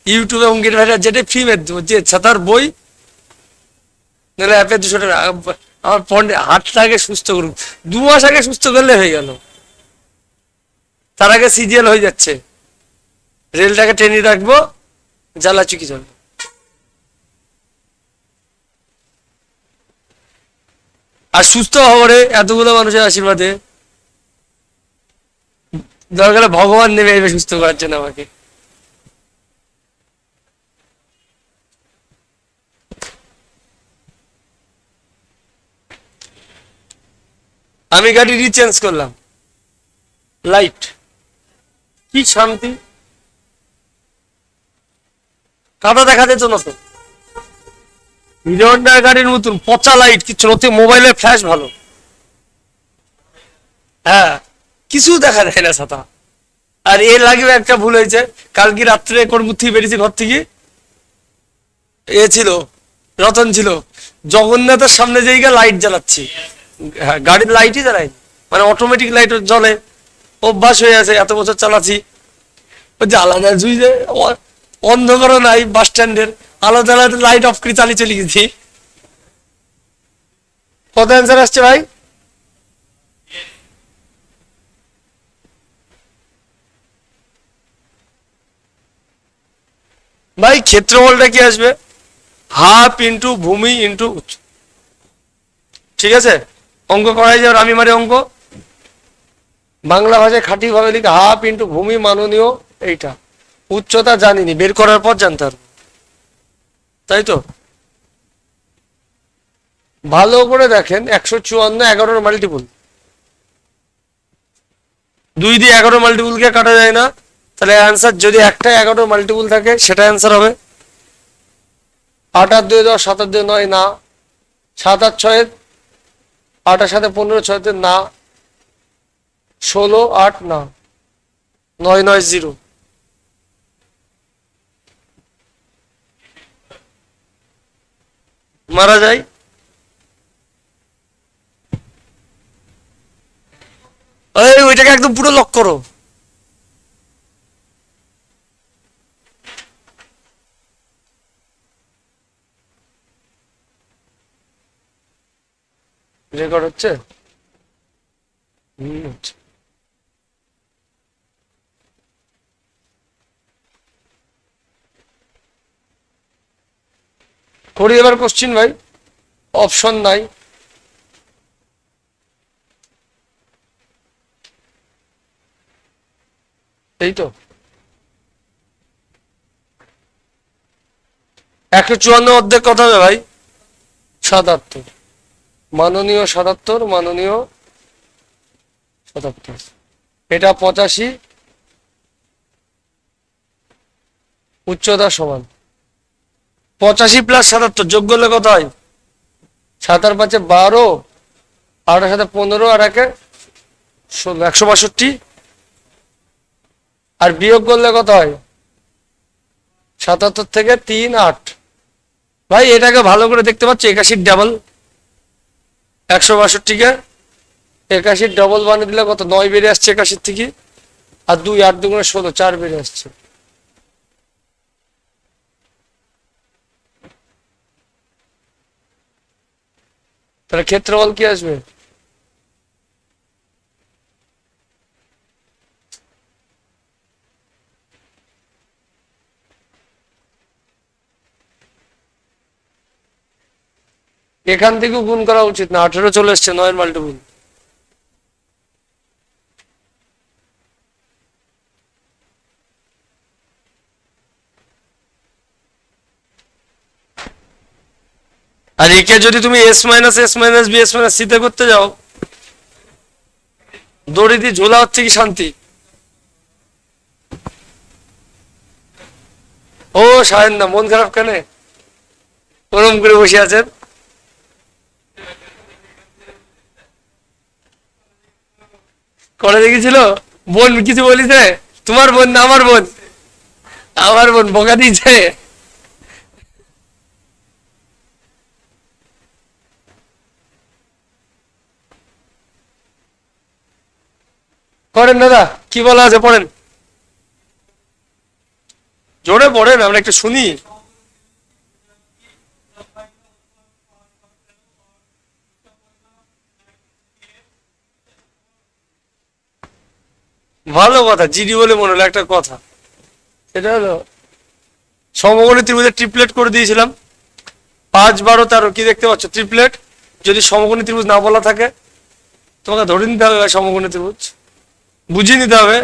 ইউটিউবে অঙ্কিত ভাইটার যেটা ফ্রি মেরে দেবো, যে ছাতার বই নাহলে অ্যাপে 200 টাকা। আমার ফোন হাতটা আগে সুস্থ করুক, 2 মাস আগে সুস্থ করলে হয়ে গেল, তার আগে সিজিএল হয়ে যাচ্ছে। রেলটাকে টেনে রাখবো, জ্বালা চুকি চলবে। আর সুস্থ হবো রে এতগুলো মানুষের আশীর্বাদে, দরকার ভগবান নেমে এবে সুস্থ করার জন্য আমাকে। আমি গাড়ি রিচেঞ্জ করলাম, লাইট কি শান্তি, কাদা দেখা যেত না তো। হিরো হন্ডার গাড়ির মতন পচা লাইট, কিছু নতুন মোবাইলের ফ্ল্যাশ ভালো, হ্যাঁ কিছু দেখা যায় না ছাতা। আর এর লাগবে একটা ভুল হয়েছে, কালকে রাত্রে কর্মূর থেকে বেরিয়েছি, ঘর থেকে এ ছিল রতন ছিল, জগন্নাথের সামনে যেই লাইট জ্বালাচ্ছি, হ্যাঁ গাড়ির লাইটই জ্বালাই, মানে অটোমেটিক লাইট জ্বলে, অভ্যাস হয়ে আছে, এত বছর চালাচ্ছি। ওই যে আলাদা সুইচে অন্ধকারও নাই, বাস স্ট্যান্ডের আলাদা আলাদা লাইট অফ করে চালিয়ে চলে গেছি। কত অ্যান্সার আসছে ভাই? ভাই ক্ষেত্রফলটা কি আসবে? হাফ ইন্টু ভূমি ইন্টু উচ্চ। ঠিক আছে, অঙ্ক করাই যাবে, আমি মারি অঙ্ক। বাংলা ভাষায় খাঁটি ভাবে লিখে হাফ ইন্টু ভূমি মাননীয়, এইটা উচ্চতা জানিনি, বের করার পর জানতে পারবো, তাই তো? ভালো করে দেখেন, 154 11-র মাল্টিপুল, 2 দিয়ে 11 মাল্টিপুলকে কাটা যায় না, তাহলে অ্যান্সার যদি একটা 11 মাল্টিপুল থাকে সেটা অ্যান্সার হবে। 8 আর 2 10, 7 আর 2 9 না, 7 আর 6 8 আর 7 15, 6 না, 16 8 না, 9 9 0। মারা যায়। এই ওইটাকে একদম পুরো লক করো। রেকর্ড হচ্ছে? হচ্ছে। করি এবার কোশ্চিন ভাই, অপশন নাই। এই তো 154 অর্ধেক কত হবে ভাই? 77। মাননীয় 77, মাননীয় 77, এটা 85, উচ্চতা সমান 85 প্লাস 77 যোগ করলে কত হয়? 7 আর 5 12, 8 এর সাথে 15 আর 1 16, 162, আর বিয়োগ করলে কত হয়? 77 থেকে 3 8। ভাই এটাকে ভালো করে দেখতে পাচ্ছ, 81 ডাবল, 162কে 81 ডবল বানিয়ে দিলে কত? 9 বেরিয়ে আসছে 81 থেকে, আর 2 8 2 16, 4 বেরিয়ে আসছে। তাহলে ক্ষেত্রফল কি আসবে? এখান থেকেও গুণ করা উচিত না, 18 চলে এসছে 9 এর মাল্টিপুল। আর একে যদি তুমি S minus S minus B S minus সিতে করতে যাও, দড়ি দিয়ে ঝোলা হচ্ছে কি শান্তি? ও সায়ন না, মন খারাপ কেন? ওরম করে বসে আছেন। করে দেখেছিল বোন, কিছু বলিছে? তোমার বোন না আমার বোন? আমার বোন বকা দিয়েছে। করেন দাদা, কি বলা আছে পড়েন, জোরে পড়েন, আমরা একটু শুনি। ভালো কথা, জিডি বলে মনে হলো একটা কথা। এটা হলো সমকোণী ত্রিভুজের ট্রিপলেট করে দিয়েছিলাম, 5 12 13, কি দেখতে পাচ্ছ? ট্রিপলেট। যদি সমকোণী ত্রিভুজ না বলা থাকে তোমাকে ধরে নিতে হবে সমকোণী ত্রিভুজ, বুঝিয়ে নিতে হবে।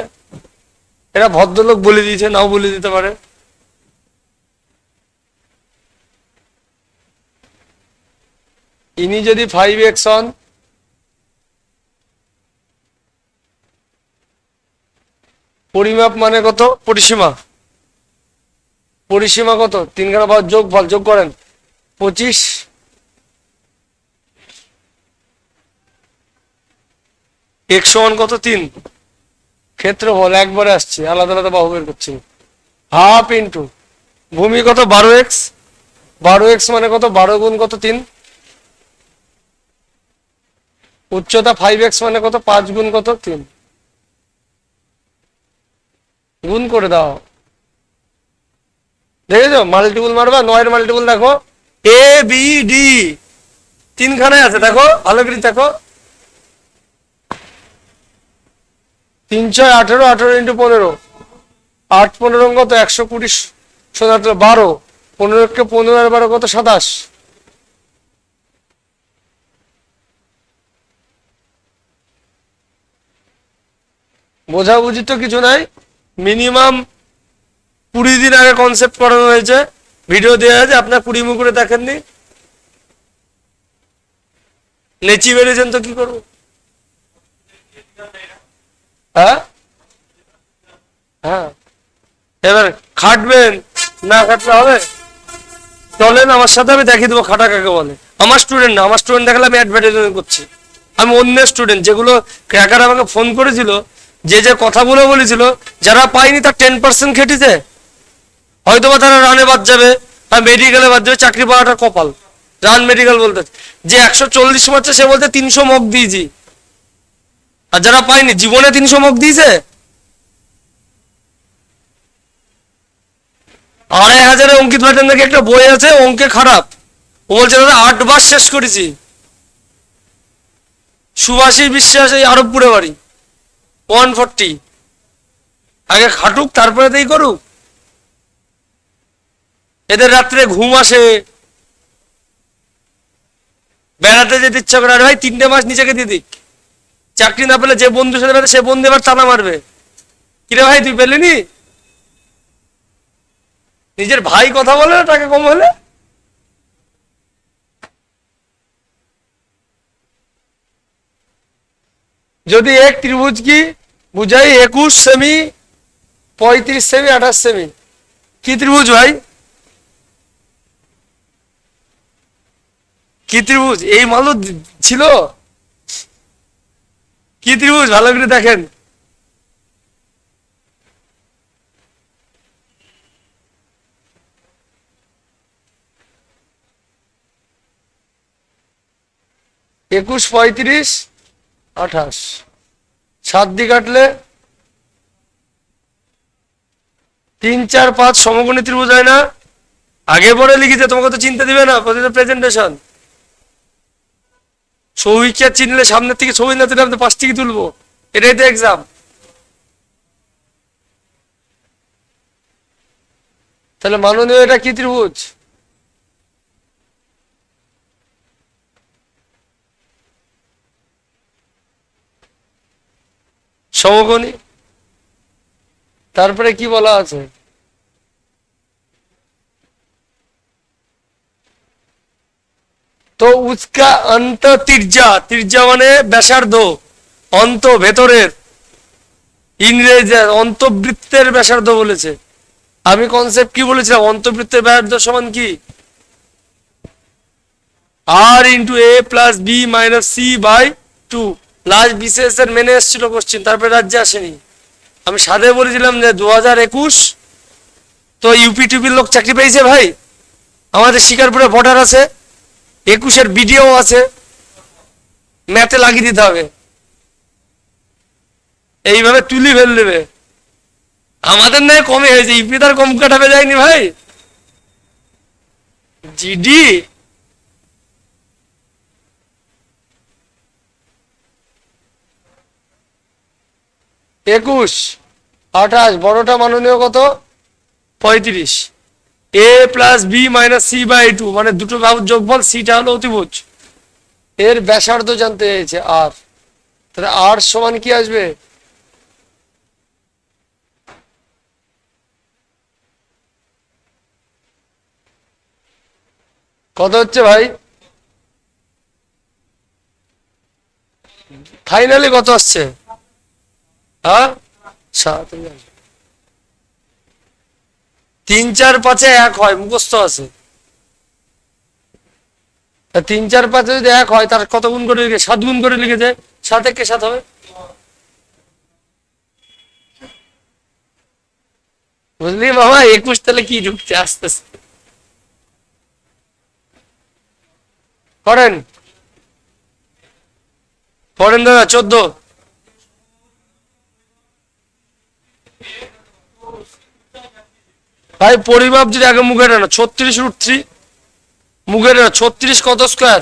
এটা ভদ্রলোক বলে দিয়েছে, নাও বলে দিতে পারে। ইনি যদি 5x হন, পরিমাপ মানে কত? পরিসীমা। পরিসীমা কত? 3 খানা ভাগ যোগ ফল, যোগ করেন 25। x সমান কত? 3। ক্ষেত্রফল একবারে আসছে, আলাদা আলাদা বাহু বের করছি। হাফ ইন্টু ভূমি কত? 12x, 12x মানে কত? 12 গুণ কত? 3। উচ্চতা 5x মানে কত? 5 গুণ কত? 3। গুণ করে দাও। দেখেছো মাল্টিপুল মারবা, 9 এর মাল্টিপুল দেখো, এ বি ডি তিনখানায় আছে, দেখো ভালো করে দেখো। 3 6 18, 18 ইন্টু 15, 8 15 কত 120, 17 12, 15 কে 15 আর 12 কত 27। বোঝাবুঝি তো কিছু নাই, মিনিমাম 20 দিন আগে কনসেপ্ট করানো হয়েছে, ভিডিও দেওয়া আছে, আপনার 20 মুখে দেখেননি, নেচি বেরিয়েছেন তো কি করবো। হ্যাঁ হ্যাঁ, এবার খাটবেন, না খাটলে হবে? চলেন আমার সাথে, আমি দেখিয়ে দেবো খাটা কাকে বলে। আমার স্টুডেন্ট না, আমার স্টুডেন্ট দেখালে আমি অ্যাডভার্টাইজমেন্ট করছি। আমি অন্য স্টুডেন্ট, যেগুলো ক্র্যাকার আমাকে ফোন করেছিল, যে যে কথাগুলো বলেছিল, যারা পায়নি তার 10% খেটেছে, হয়তোবা তারা রানে বাদ যাবে বা মেডিকেলে বাদ যাবে, চাকরি পাওয়াটা কপাল। রান মেডিকেল বলতে, যে 140 মারছে সে বলতে 300 মক দিয়েছি, আর যারা পায়নি জীবনে 300 মক দিয়েছে। 2500 অঙ্কিত প্যাটার্ন নাকি একটা বই আছে, অঙ্কে খারাপ, ও বলছে দাদা 8 বার শেষ করেছি। সুভাষী বিশ্বাস, এই আরবপুরে বাড়ি, 140। আগে খাটুক তারপরে তাই করুক। এদের রাত্রে ঘুম আসে, বেড়াতে যেতে ইচ্ছা করে, আর ভাই 3টে মাস নিজেকে দিয়ে দিক, চাকরি না পেলে যে বন্ধুর সাথে বেড়াতে সে বন্ধু এবার টানা মারবে, কিরে ভাই তুই পেলিনি? নিজের ভাই কথা বলে না টাকা কম হলে। যদি এক ত্রিভুজ কি বুঝাই 21 সেমি, 35 সেমি, 28 সেমি, কি ত্রিভুজ ভাই? কি ত্রিভুজ? এই মালও ছিল, কি ত্রিভুজ ভালো করে দেখেন। একুশ 35 28, 7 দিয়ে কাটলে 3 4 5 সমকোণী ত্রিভুজ হয় না? আগে পরে লিখেছে, তোমাকে তো চিনতে দিবে না, প্রতিটা প্রেজেন্টেশন। ছবিকে চিনলে সামনের থেকে ছবি না তুলে আমি পাশ থেকে তুলবো, এটাই তো এক্সাম। তাহলে মাননীয় এটা কি ত্রিভুজ? সমকোণী। তারপরে কি বলা আছে? তো উচকা অন্ত তির্যা, তির্যা মানে ব্যাসার্ধ, অন্ত ভেতরের, ইংরেজি অন্তবৃত্তের ব্যাসার্ধ বলেছে। আমি কনসেপ্ট কি বলেছিলাম? অন্তবৃত্তের ব্যাসার্ধ সমান কি? R into a plus b minus c by 2। Last BCS এর মেনে এসেছিল কোশ্চিন, তারপরে রাজ্যে আসেনি। আমি সাদে বলেছিলাম যে 2021 তো ইউপি টিউপির লোক চাকরি পেয়েছে ভাই, আমাদের শিকারপুরে বর্ডার আছে, 21-এর ভিডিও আছে, ম্যাথে লাগিয়ে দিতে হবে, এইভাবে তুলি ফেল দেবে। আমাদের নয় কমে হয়েছে, ইউপি তার কম কাটাবে যায়নি ভাই। জিডি 21 28, বড়টা মাননীয় কত? 35। A plus b minus c by 2, মানে দুটো বাহুর যোগফল, সিটা হলো অতিভুজ। এর ব্যাসার্ধ জানতে চাইছে আর, তাহলে আর সমান কি আসবে? কত হচ্ছে ভাই? ফাইনালি কত আসছে? হ্যাঁ 7। 3 4 5-এ 1 হয়, মুখস্থ আছে। 3 4 5-এ যদি 1 হয়, তার কত গুণ করে লিখে? 7 গুণ করে লিখে যায়, 7 একে 7 হবে। বুঝলি মামা? 21 তাহলে কি ঢুকছে আস্তে আস্তে। করেন পড়েন দাদা। 14 ভাই পরিমাপ যদি আগে মুখে না 36√3 মুখে না 36 কত স্কোয়ার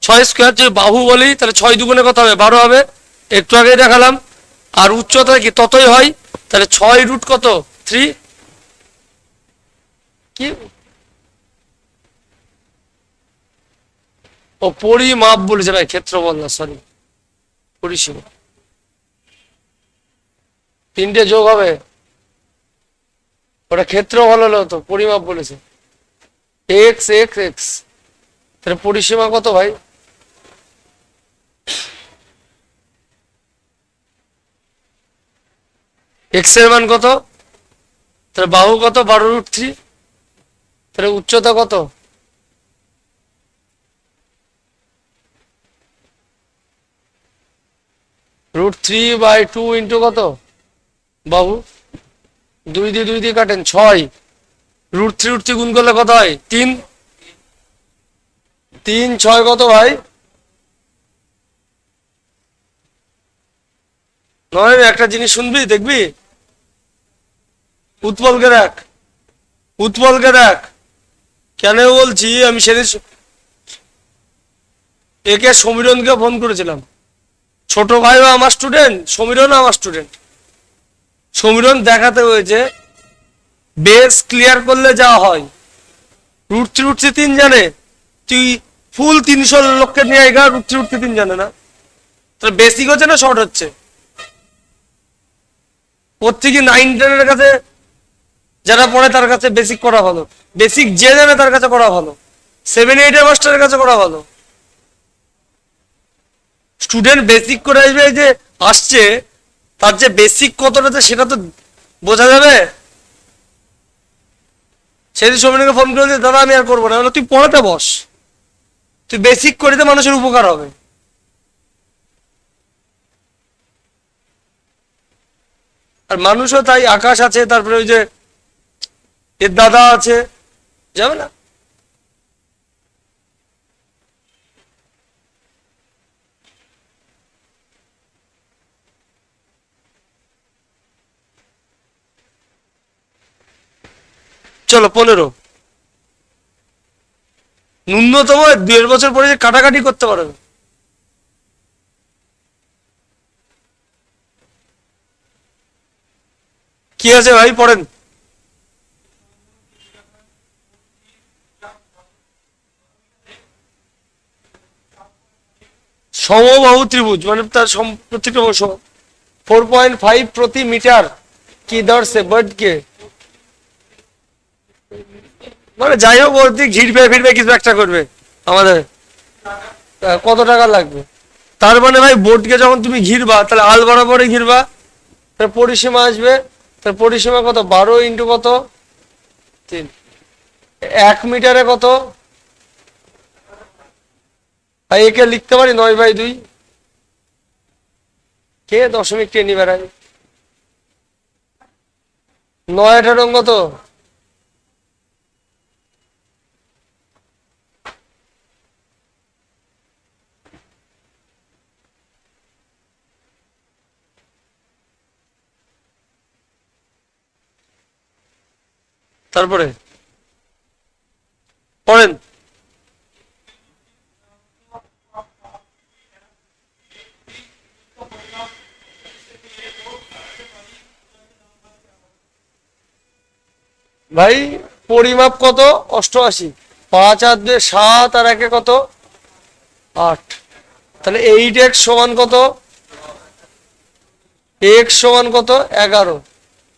6 স্কোয়ার। যদি বাহু বলি তাহলে 6 দুগুণে কত হবে 12 হবে, একটু আগেই দেখালাম। আর উচ্চতা কি ততই হয়, তাহলে 6 কত 3 কি ও পরিমাপ বলেছে ভাই, ক্ষেত্রফল না, সরি পরিসীমা। 3টে যোগ হবে, ওটা ক্ষেত্রফল হলো তো, পরিমাপ বলেছে এক্স এক্স এক্স। তাহলে পরিসীমা কত ভাই, এক্স এর মান কত, তাহলে বাহু কত 12√3, তাহলে উচ্চতা কত √3/2 ইন্টু কত বাহু, 2 দিয়ে কাটেন 6, √3 গুণ করলে কত হয় 3, 3 6 কত ভাই 9। একটা জিনিস শুনবি দেখবি, উৎপলকে দেখ, উৎপলকে দেখ, কেন বলছি আমি সেদিন একে সমীরণকে ফোন করেছিলাম, ছোট ভাইও আমার স্টুডেন্ট, সমীরণও আমার স্টুডেন্ট। সমীরণ দেখাতে হয়েছে বেস ক্লিয়ার করলে যা হয়, √3 জানে, তুই ফুল 300 লোককে নিয়ে আইগা √3 জানে না, তাহলে বেসিক হচ্ছে না শর্ট হচ্ছে। ওর থেকে 9-10 কাছে যারা পড়ে তার কাছে বেসিক করা ভালো, বেসিক যে জানে তার কাছে করা ভালো, 7-8 এর মাস্টারের কাছে করা ভালো। স্টুডেন্ট বেসিক করে আসবে, যে আসছে তার যে বেসিক কতটা সেটা তো বোঝা যাবে। সেদিন সমীরকে ফোন করে দাদা আমি আর করবো না, তুই পড়াতে বস, তুই বেসিক করিতে মানুষের উপকার হবে। আর মানুষও তাই, আকাশ আছে, তারপরে ওই যে এর দাদা আছে, যাবে না। চলো 15, ন্যূনতম 1.5 বছর পরে যে কাটাকাটি করতে পারবে। কি আছে ভাই পড়েন। সমবাহু ত্রিভুজ মানে তার প্রত্যেকটা 4.5 প্রতি মিটার কি ধরছে বার্ডকে, মানে যাই হোক ওর দিক ঘিরবে ফিরবে কিছু একটা করবে আমাদের, কত টাকা লাগবে। তার মানে ভাই বোর্ডকে যখন তুমি ঘিরবা তাহলে আল বরাবরই ঘিরবা, তার পরিসীমা আসবে, তার পরিসীমা কত 12 ইন্টু কত 3, 1 মিটারে কত, একে লিখতে পারি 9/2, কে 0.10 বেড়ায়, 9-18 কত, তারপরে পড়েন। ভাই পরিমাপ কত 88, 5 আর 2 7 আর 1 কত 8, তাহলে 8x সমান কত, x সমান কত 11,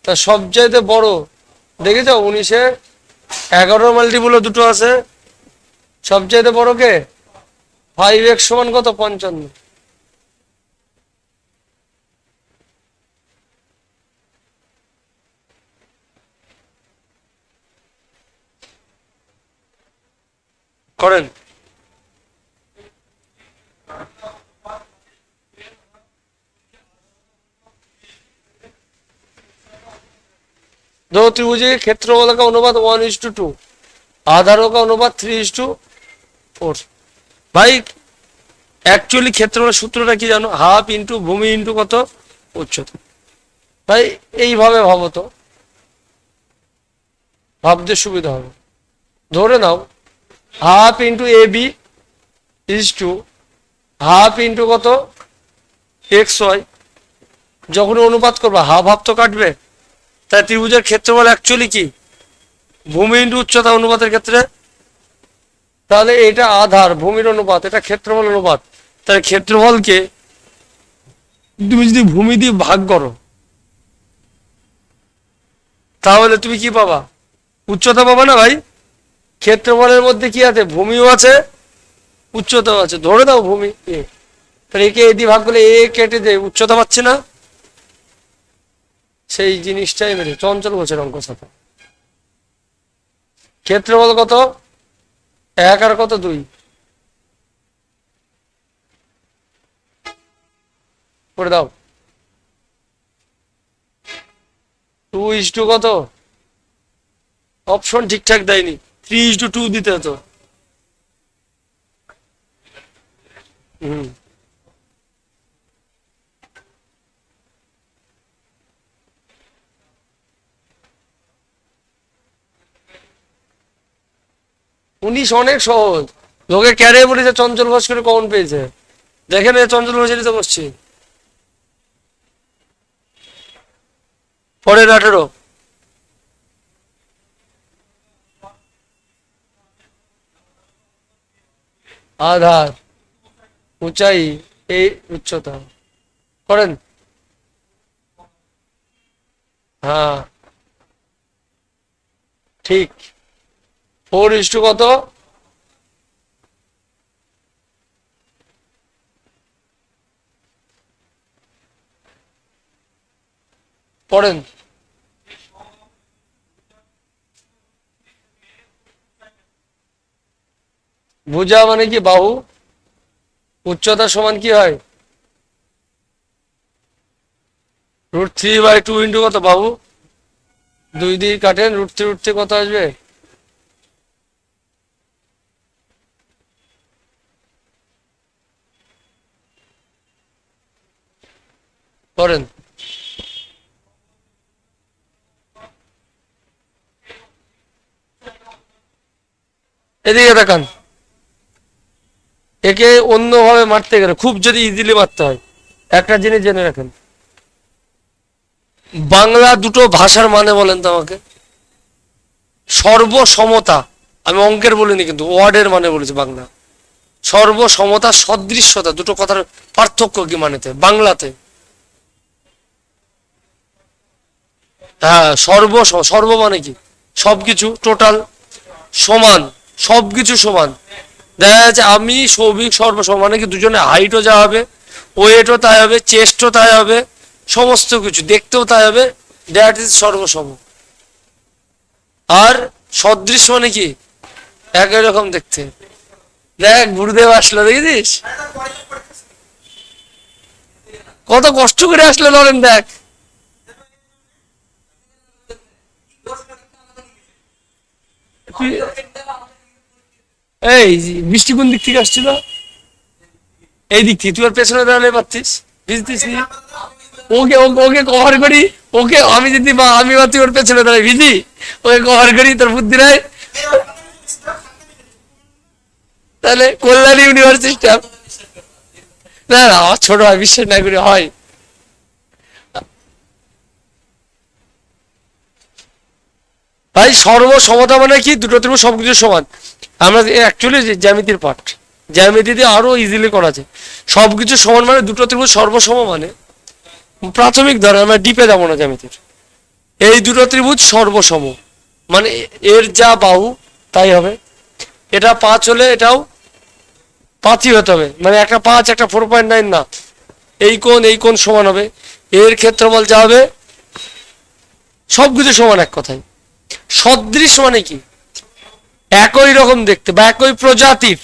তা সবচাইতে বড় দেখেছ 19-এ 11 মাল্টিপুল দুটো আছে, সবচাইতে বড় কে 5x সমান কত 55। করেন। दो त्रिभुज के क्षेत्रफल का अनुपात 1:2, आधारों का अनुपात 3:4। भाई एक्चुअली क्षेत्रफल सूत्रটা কি জানো, হাফ ইনটু ভূমি ইনটু কত উচ্চতা। ভাই এইভাবে ভাবো তো, ভাবতে সুবিধা হবে। ধরে নাও half into a b is two half into কত এক্স ওয়াই। যখন অনুপাত করবা হাফ হাফ তো কাটবে, তাই ত্রিভুজের ক্ষেত্রফল অ্যাকচুয়ালি কি ভূমি ইন্টু উচ্চতা অনুপাতের ক্ষেত্রে। তাহলে এটা আধার ভূমির অনুপাত, এটা ক্ষেত্রফল অনুপাত। তাহলে ক্ষেত্রফলকে তুমি যদি ভূমি দিয়ে ভাগ করো তাহলে তুমি কি পাবা? উচ্চতা পাবা না ভাই। ক্ষেত্রফলের মধ্যে কি আছে? ভূমিও আছে উচ্চতাও আছে। ধরে দাও ভূমি এ, তাহলে একে এ দিয়ে ভাগ করলে এ কেটে দেয়, উচ্চতা পাচ্ছে না। সেই জিনিসটাই মেরে চঞ্চল বলছে অঙ্ক সাথে। ক্ষেত্রফল কত? 1 আর কত 2 করে দাও। 2:2 কত? অপশন ঠিকঠাক দেয়নি, 3:2 দিতে হতো। হুম, 19 অনেক সহজ। লোকে ক্যারে বলেছে চঞ্চল ঘোষ করে কমন পেয়েছে। দেখেন চঞ্চল ঘোষেরই তো বসছি। পরের 18 আধার উঁচাই এই উচ্চতা করেন। হ্যাঁ ঠিক। 4:2 কত? পড়েন। ভুজা মানে কি? বাহু। উচ্চতা সমান কি হয়? √3/2 ইন্টু কত? বাহু। 2 দিয়ে কাটেন, √3 কত আসবে? করেন। এদিকে দেখান। একে অন্যভাবে মারতে গেলে, খুব যদি ইজিলি মারতে হয়, একটা জিনিস জেনে রাখেন। বাংলা দুটো ভাষার মানে বলেন তো আমাকে। সর্বসমতা, আমি অঙ্কের বলিনি কিন্তু ওয়ার্ডের মানে বলেছি বাংলা। সর্বসমতা সদৃশ্যতা দুটো কথার পার্থক্য কি মানেতে বাংলাতে? হ্যাঁ, সর্ব মানে কি? সবকিছু টোটাল সমান, সবকিছু সমান। দেখা যাচ্ছে আমি সৌভিক সর্বসমান মানে কি দুজনে হাইটও যা হবে, ওয়েটও তাই হবে, চেস্টও তাই হবে, সমস্ত কিছু দেখতেও তাই হবে। That is সর্বসম। আর সদৃশ মানে কি? একই রকম দেখতে। দেখ গুরুদেব আসলো, দেখেছিস কত কষ্ট করে আসলো নরেন। দেখ এই বৃষ্টি কোন দিক থেকে আসছিল? এই দিক থেকে। তুই আর পেছনে দাঁড়ালে পারতিস, ভিজতিস নি। ওকে ওকে ওকে কভার করি। ওকে আমি যদি বা আমি বা তুই ওর পেছনে দাঁড়াই ভিজি, ওকে কভার করি, তোর বুদ্ধি নাই। তাহলে কল্যাণ ইউনিভার্সিটি না না আমার ছোট হয়, বিশ্বাস না করে হয়। ভাই সর্বসমতা মানে কি? দুটো ত্রিভুজ সবকিছু সমান। আমরা অ্যাকচুয়ালি জ্যামিতির পাঠ, জ্যামিতিতে আরো ইজিলি করা যায়। সবকিছু সমান মানে দুটো ত্রিভুজ সর্বসম মানে প্রাথমিক ধরে, আমরা ডিপে যাবো না জ্যামিতির। এই দুটো ত্রিভুজ সর্বসম মানে এর যা বাহু তাই হবে। এটা 5 হলে এটাও 5ই হতে হবে, মানে একটা 5 একটা 4.9 না। এই কোণ সমান হবে। এর ক্ষেত্রফল যা হবে সবকিছু সমান এক কথায়। সদৃশ মানে কি? একই রকম দেখতে বা একই প্রজাতির।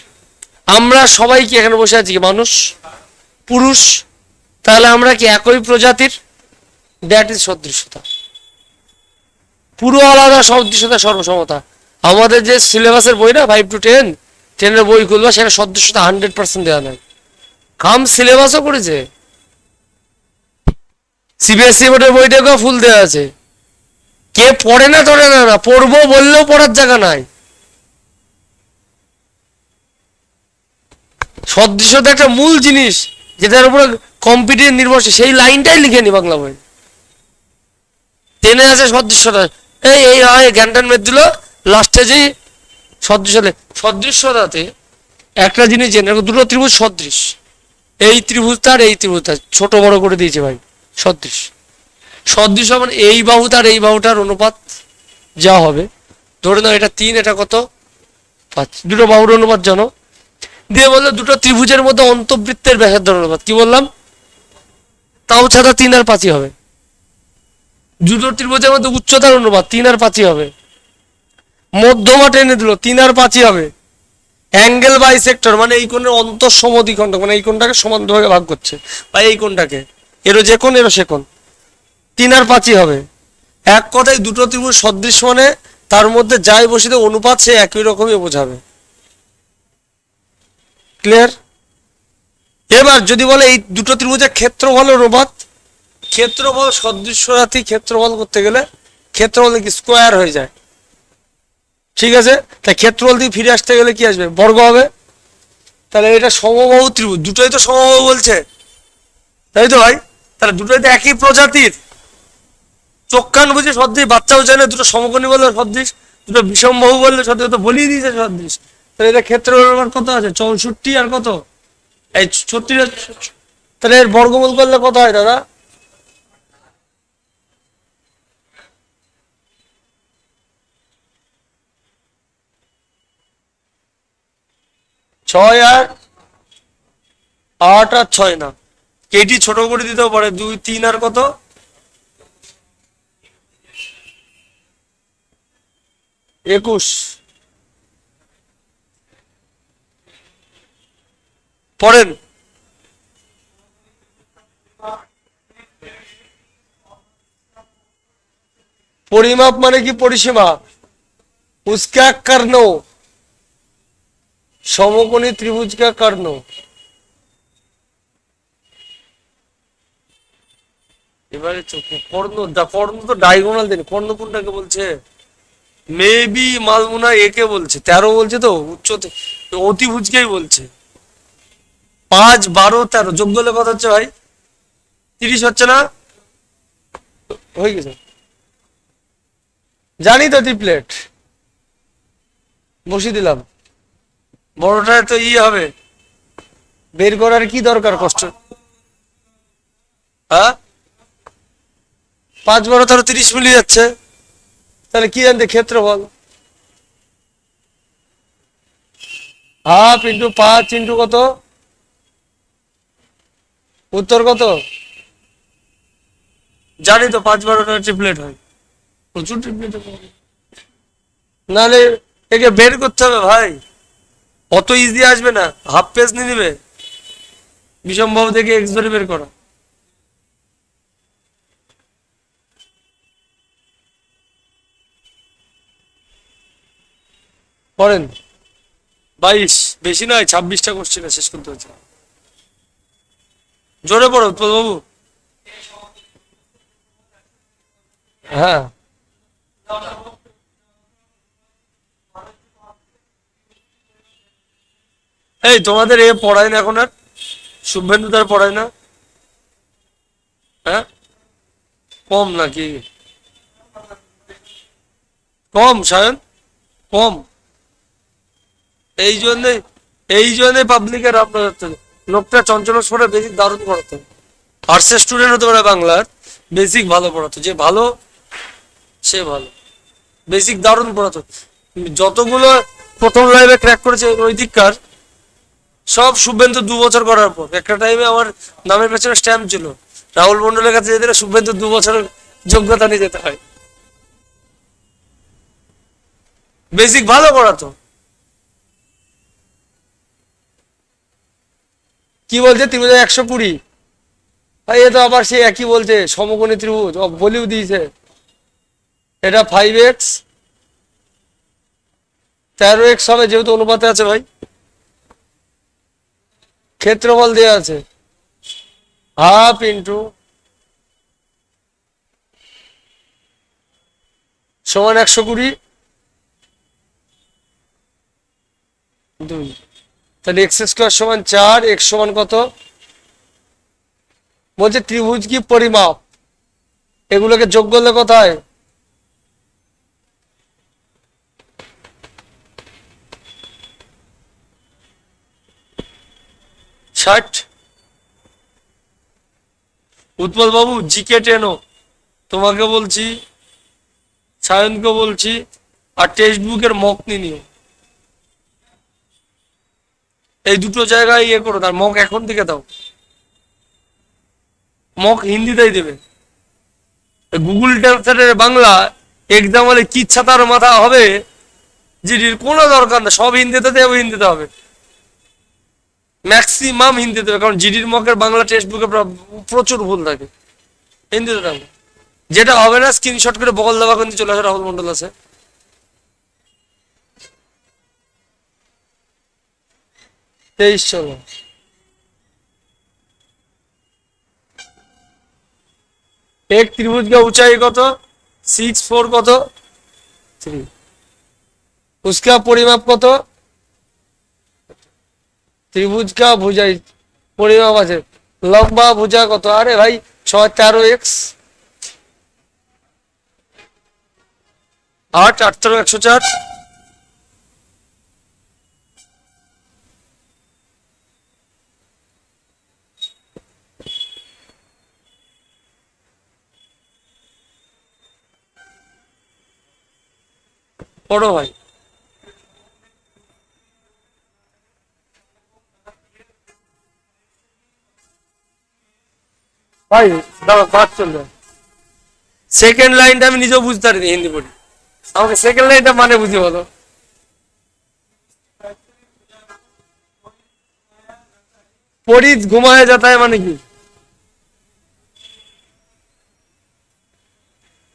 আমরা সবাই কি এখানে বসে আছি কি মানুষ, পুরুষ? তাহলে আমরা কি একই প্রজাতির? দ্যাট ইজ সদৃশ্যতা। পুরো আলাদা সদৃশ্যতা সর্বসমতা। আমাদের যে সিলেবাসের বই না 5 to 10, 10-এর বই খুলবা, সেটা সদৃশ্যতা 100% দেওয়া নাই। খাম সিলেবাসও করেছে, সিবিএসসি বোর্ডের বইটাকেও ফুল দেওয়া আছে। কে পড়ে না ধরে না, না পড়বো বললেও পড়ার জায়গা নাই। সদৃশতা একটা মূল জিনিস, যেটার উপরে কম্পিটিশন নির্ভরশীল, সেই লাইনটাই লিখে নি বাংলা বই। টেনে আছে সদৃশতা, এই এই হয় জ্ঞানটান মেদ দিল লাস্টে যে সদৃশতা। সদৃশতাতে একটা জিনিস জেনে রাখো, দুটো ত্রিভুজ সদৃশ, এই ত্রিভুজটার এই ত্রিভুজটা ছোট বড় করে দিয়েছে ভাই, সদৃশ। সদৃশ মানে এই বাহুটার এই বাহুটার অনুপাত যা হবে, ধরে নাও এটা 3, এটা কত 5, দুটো বাহুর অনুপাত জানো। দিয়ে বললো দুটো ত্রিভুজের মধ্যে অন্তবৃত্তের ব্যাসার্ধের অনুপাত, কি বললাম, তাও ছাড়া 3 আর 5 হবে। দুটো ত্রিভুজের মধ্যে উচ্চতার অনুপাত 3 আর 5 হবে। মধ্যমা টেনে দিল 3 আর 5 হবে। অ্যাঙ্গেল বাইসেক্টর মানে এই কোণের অন্তঃসমদ্বিখণ্ডক, মানে এই কোণটাকে সমান ভাগে ভাগ করছে, বা এই কোণটাকে, এরও যে কোণ এরও সে কোণ, 3 আর 5 হবে। এক কথায় দুটো ত্রিভুজ সদৃশ মানে তার মধ্যে যাই বসিতে অনুপাত সে একই রকমই বোঝাবে। ক্লিয়ার? এবার যদি বলে এই দুটো ত্রিভুজের ক্ষেত্রফল অনুপাত, ক্ষেত্রফল সদৃশরাশি ক্ষেত্রফল করতে গেলে ক্ষেত্রফল কি স্কোয়ার হয়ে যায়, ঠিক আছে? তাই ক্ষেত্রফল থেকে ফিরে আসতে গেলে কি আসবে, বর্গ হবে। তাহলে এটা সমবাহু ত্রিভুজ, দুটোই তো সমবাহু বলছে, তাই তো ভাই? তাহলে দুটোই তো একই প্রজাতির, চোখ কান বুঝে সদৃশ, বাচ্চাও জানে দুটো সমকোণী বললে সদৃশ, দুটো বিষমবাহু বললে সদৃশ, তো বলিয়ে দিয়েছে সদৃশ। তাহলে এটা ক্ষেত্রফল কত আছে, 64 আর কত এই 36। তাহলে এর বর্গমূল করলে কত হয় দাদা? ছয় আর 8 আর 6 না, কেটি ছোট করে দিতেও পারে, 2 3 আর কত 21। পড়েন। পরিমাপ মানে কি পরিসীমা, उसका कर्ण, সমকোণী ত্রিভুজ का कर्ण। এবারে কর্ণ, কর্ণ তো ডায়াগোনাল দেন, কর্ণ কোনটাকে বলছে, মেবি মালমুনা একে বলছে, 13 বলছে তো উচ্চ অতিভুজকেই বলছে। 5 12 13 যোগ করলে কত হচ্ছে ভাই, 30 হচ্ছে না? হয়ে গেছে, জানি তো, ট্রিপলেট বসিয়ে দিলাম। বড়টা তো হবে, বের করার কি দরকার কষ্ট, হ্যাঁ? 5 12 13 30 মিলিয়ে যাচ্ছে। তাহলে কি জানতে, ক্ষেত্রফল হাফ ইন্টু 5 ইন্টু কত, উত্তর কত জানি তো, 5 12টা ট্রিপলেট হয়, প্রচুর ট্রিপলেট। নাহলে একে বের করতে হবে ভাই, অত ইজি আসবে না, হাফ পেজ নিয়ে নিবে, বিষমবাহু থেকে এক্স ধরে বের করা। পড়েন। 22, বেশি নয়, 26টা কোশ্চেন শেষ করতে হচ্ছে। জোরে পড়ো উৎপল বাবু। হ্যাঁ, এই তোমাদের এ পড়ায় না এখন আর, শুভেন্দু তার পড়ায় না? হ্যাঁ, কম নাকি, কম সায়ন, কম। এই জন্যে, এই জন্যে পাবলিকের আপনার লোকটা চঞ্চল পড়ে বেসিক দারুণ পড়াতো, আর্টসের স্টুডেন্ট হতে পারে বাংলার, বেসিক ভালো পড়াতো, যে ভালো সে ভালো, বেসিক দারুণ পড়াতো। যতগুলো প্রথম লাইভে ক্র্যাক করেছে নৈতিককার, সব শুভেন্দু 2 বছর করার পর। একটা টাইমে আমার নামের পেছনে স্ট্যাম্প ছিল, রাহুল মন্ডলের কাছে যেতে শুভেন্দু 2 বছরের যোগ্যতা নিয়ে যেতে হয়, বেসিক ভালো পড়াতো। কি বলছে ত্রিভুজ 120, ভাই এ তো আবার সে একই বলছে, সমকোণী ত্রিভুজ বলিও দিয়েছে। এটা 5x 13x হবে, যেহেতু অনুপাতে আছে ভাই। ক্ষেত্রফল দেওয়া আছে হাফ ইন্টু সমান 120, 2। তাহলে এক্স স্কোয়ার সমান 4, এক্স সমান কত? বলছে ত্রিভুজ কি পরিমাপ, এগুলোকে যোগ করলে কোথায়? ষাট। উৎপল বাবু জিকে টেনো, তোমাকে বলছি, সায়নকে বলছি, আর টেক্সট বুকের মক নিও। এই দুটো জায়গায় ইয়ে করো, তার মক এখন থেকে দাও। মক হিন্দিতেই দেবে, গুগল ট্রান্সলেটর বাংলা এক্সাম হলে কি ইচ্ছা তার মাথা হবে, জিডির কোনো দরকার না, সব হিন্দিতে দেবে, হিন্দিতে হবে, ম্যাক্সিমাম হিন্দিতে দেবে, কারণ জিডির মকের বাংলা টেক্সট বুকে প্রচুর ভুল থাকে, হিন্দিতে দেবে। যেটা হবে না স্ক্রিনশট করে বগল দেওয়া কিন্তু চলে আসে, রাহুল মন্ডল আছে। 23 চলো। एक त्रिभुज का ऊंचाई कत? 6, 4 कत? 3। उसका परिमाप कत? त्रिभुज का भुजाई परिमाप আছে, লম্বা ভুজা কত? আরে ভাই 6, 13 এক্স, 8, 8 13 104। পড়ো ভাই। ভাই দাঁড়া, বাদ চলবে। সেকেন্ড লাইনটা আমি নিজেও বুঝতে পারিনি হিন্দি পড়ি, আমাকে সেকেন্ড লাইনটা মানে বুঝে বলো। পরিত ঘুমায় যাতা है মানে কি?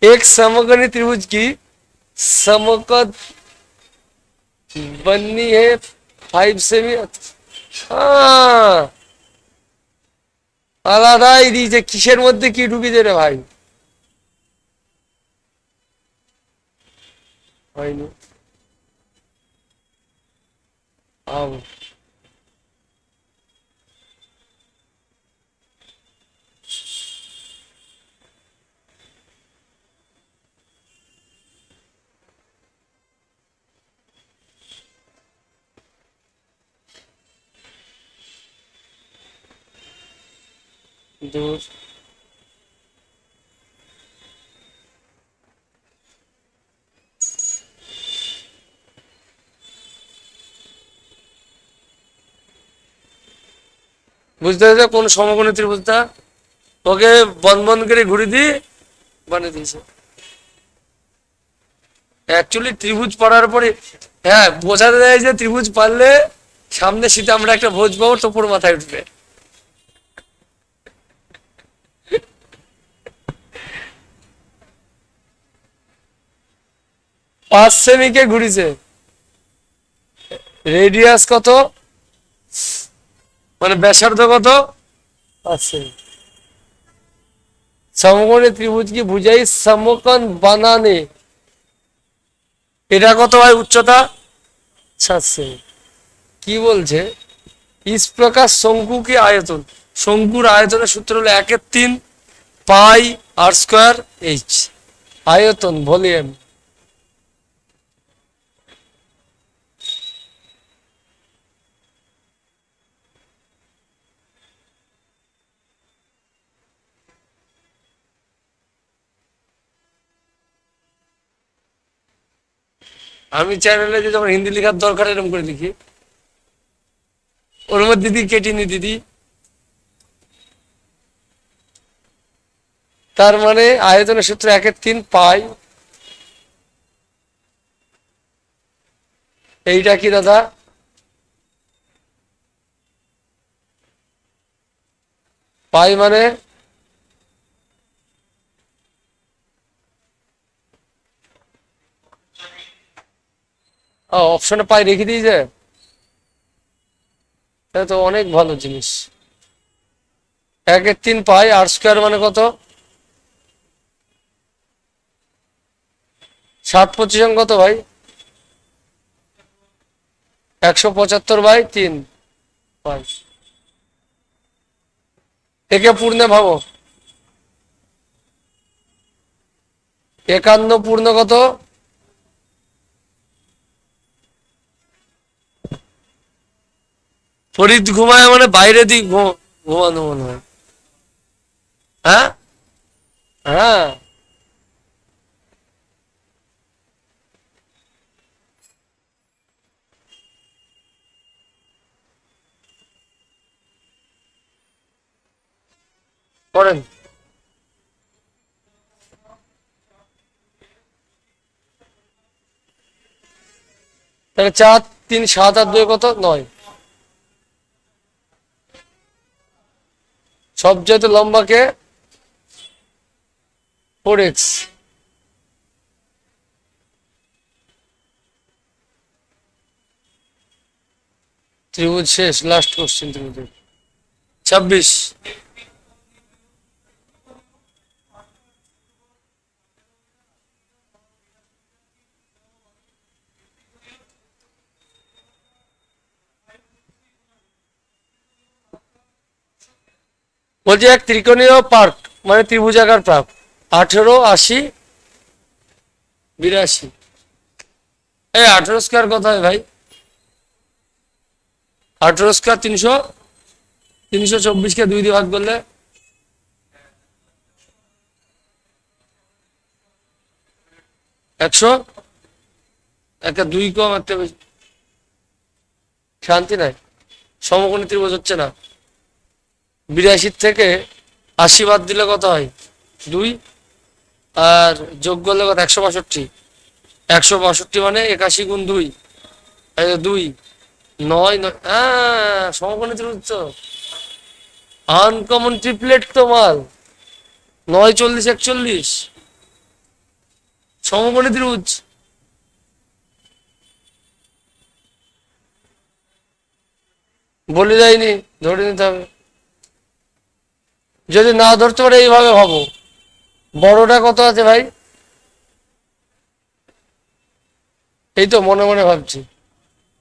एक समकोणीय त्रिभुज की समकद बननी है 5 सेमी। हाँ, আলাদাই দিয়েছে, কিসের মধ্যে কি ঢুকিয়েছে রে ভাই? হয়নি। दूर বুঝতে পেরেছো কোন সমকোণী ত্রিভুজটা? ওকে বন বন করে ঘুরে দিয়ে বানিয়ে দিয়েছে। অ্যাকচুয়ালি ত্রিভুজ পড়ার পরে হ্যাঁ বোঝাতে যায় যে ত্রিভুজ পারলে সামনে শীতে আমরা একটা ভোজ পাবো, টোপর মাথায় উঠবে। 5 সেমিকে ঘুরিছে, রেডিয়াস কত মানে ব্যাসার্ধ কত? 5 সেমি। সমকোণী ত্রিভুজ কি ভুজাই সমকোণ বানানে, এটা কত হয় উচ্চতা? 7 সেমি। কি বলছে? इस प्रकार शंकु की आयतन, शंकुर आयतনের সূত্র হলো 1/3 পাই আর স্কয়ার এইচ, আয়তন ভলিউম। আমি চ্যানেলে যে যখন হিন্দি লেখার দরকার এরকম করে লিখি, ওর মধ্যে দিদি কেটিনি দিদি, তার মানে আয়তনের সূত্র 1/3 পাই, এইটা কি দাদা? পাই মানে অপশনে পাই রেখে দিয়েছে, তাহলে তো অনেক ভালো জিনিস। 1/3 পাই আর স্কয়ার মানে কত? 7 কত ভাই? 175/3 5। একে পূর্ণে ভাবো। 51 পূর্ণ কত? ফরিদ ঘুমায় মানে বাইরে দিক ঘুমানো মনে হয়। হ্যাঁ হ্যাঁ, করেন। তাহলে 4 3 7 আর 2 কত? 9। সবচেয়ে লম্বা কে? 4x। ত্রিভুজ শেষ, লাস্ট কোশ্চেন ত্রিভুজের। 26। বলছি এক ত্রিকোণীয় পার্ক মানে ত্রিভুজাকার পার্ক 18 80 82। এই 18 স্কোয়ার কত হয় ভাই? 18 স্কোয়ার 300, 324 কে 2 দিয়ে ভাগ করলে 100। একটা 2 কম একটা বেশি, শান্তি নাই। সমকোণী ত্রিভুজ হচ্ছে না। 82 থেকে 80 বাদ দিলে কত হয়? 2। আর যোগ করলে কত? 162। 162 মানে 81 গুণ 2, 2 9 9। হ্যাঁ, সমকোণী ত্রিভুজ তো। আনকমন ট্রিপলেট তো মাল। 9 40 41 সমকোণী ত্রিভুজ। বলে যায়নি, ধরে নিতে হবে। যদি না ধরতে পারে এইভাবে ভাবো। বড়টা কত আছে ভাই? এই তো মনে মনে ভাবছি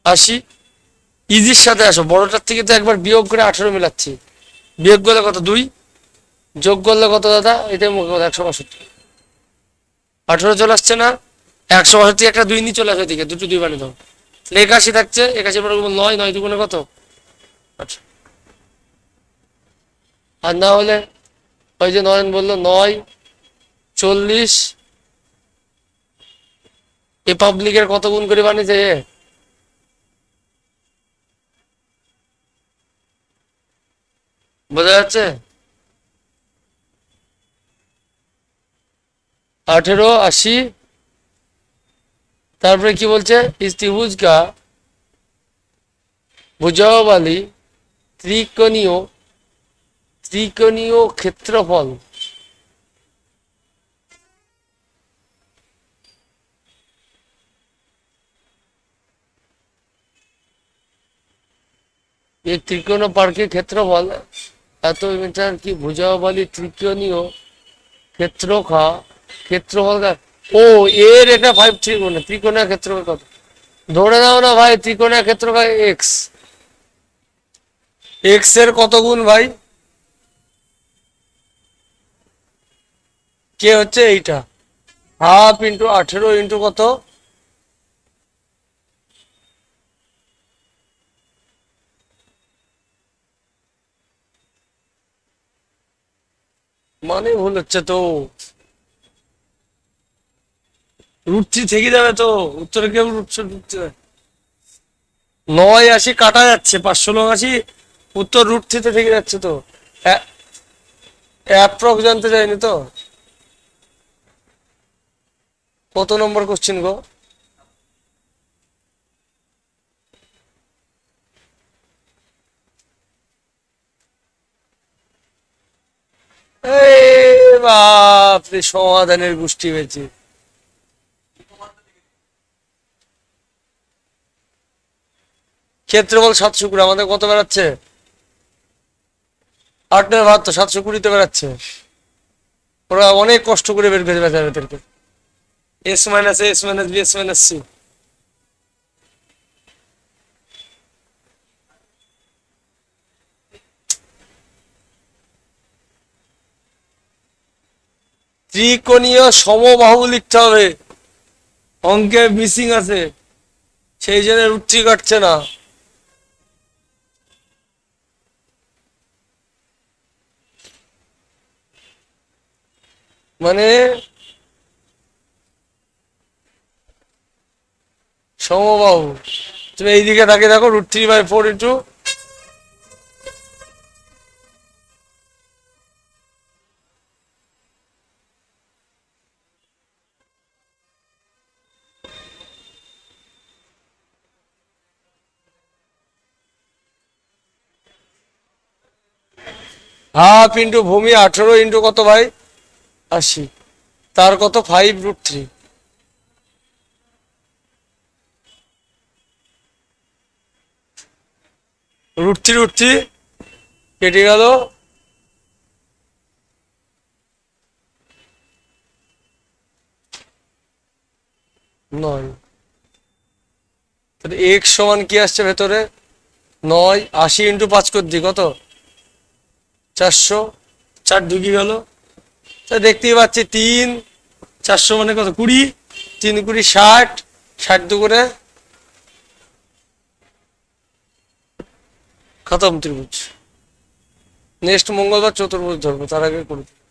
80। ইজির সাথে আসো, বড়টার থেকে তো একবার বিয়োগ করে 18 মিলাচ্ছি। বিয়োগ করলে কত? 2। যোগ করলে কত দাদা? এটাই মুখে কথা, 162। 18 চলে আসছে না? 162 একটা 2 নিয়ে চলে আসে এদিকে, দুটো 2 বানিয়ে দাও। 81 থাকছে, 81 পরে 9 9 দুগুণে কত? আচ্ছা, আর না হলে ওই যে নয়ন বললো 9 40। এ পাবলিকের কত গুণ করে বানিয়েছে এ? বোঝা যাচ্ছে? 18 80। তারপরে কি বলছে? इस त्रिभुज का भुजाओ वाली त्रिकोणीय त्रिकोणीय क्षेत्रफल एक त्रिकोण पार्के क्षेत्रफल এত মিটার কি ভুজাও বলি ত্রিকোণীয় ক্ষেত্রফল ও এর এটা 5 ত্রিকোণের ক্ষেত্রফল কত? ধরে নাও না ভাই, ত্রিকোণের ক্ষেত্রফল এক্স। এক্স এর কত গুণ ভাই? কে হচ্ছে এইটা, হাফ ইন্টু 18 ইন্টু কত? মানে ভুল হচ্ছে তো। রুটটি থেকে যাবে তো, উত্তরে কেউ রুটছে। 9 80 কাটা যাচ্ছে, 516 উত্তর রুট থ্রিতে থেকে যাচ্ছে তো। অ্যাপ্রক্স জানতে চাইনি তো। কত নম্বর কোশ্চেন গো? এই বাপরে, সমাধানের গোষ্ঠী হয়েছে। ক্ষেত্রফল 720, আমাদের কত বেড়াচ্ছে? 8 9 72, 720 বেড়াচ্ছে। ওরা অনেক কষ্ট করে বের করে বেড়াচ্ছে এদেরকে। S minus a, s minus B, S minus c. ত্রিকোণীয় সমবাহু লিখতে হবে, অঙ্কে মিসিং আছে, সেই জন্য রুট 3 কাটছে না। মানে সমবাহু, তুমি এইদিকে তাকে দেখো, √3/4 ইন্টু হাফ ইন্টু ভূমি 18 ইন্টু কত ভাই, 80, তার কত 5√3। √3 কেটে গেল, 9। তাহলে x সমান কি আসছে ভেতরে, 9। 80 ইন্টু 5 করে দিই কত, 400। 4 ঢুকি গেল, তা দেখতেই পাচ্ছি 3, 400 মানে কত, 20। 3 20 60, 60 দু করে খতম ত্রিভুজ। নেক্সট মঙ্গলবার চতুর্ভুজ ধরবো, তার আগে করে দিই।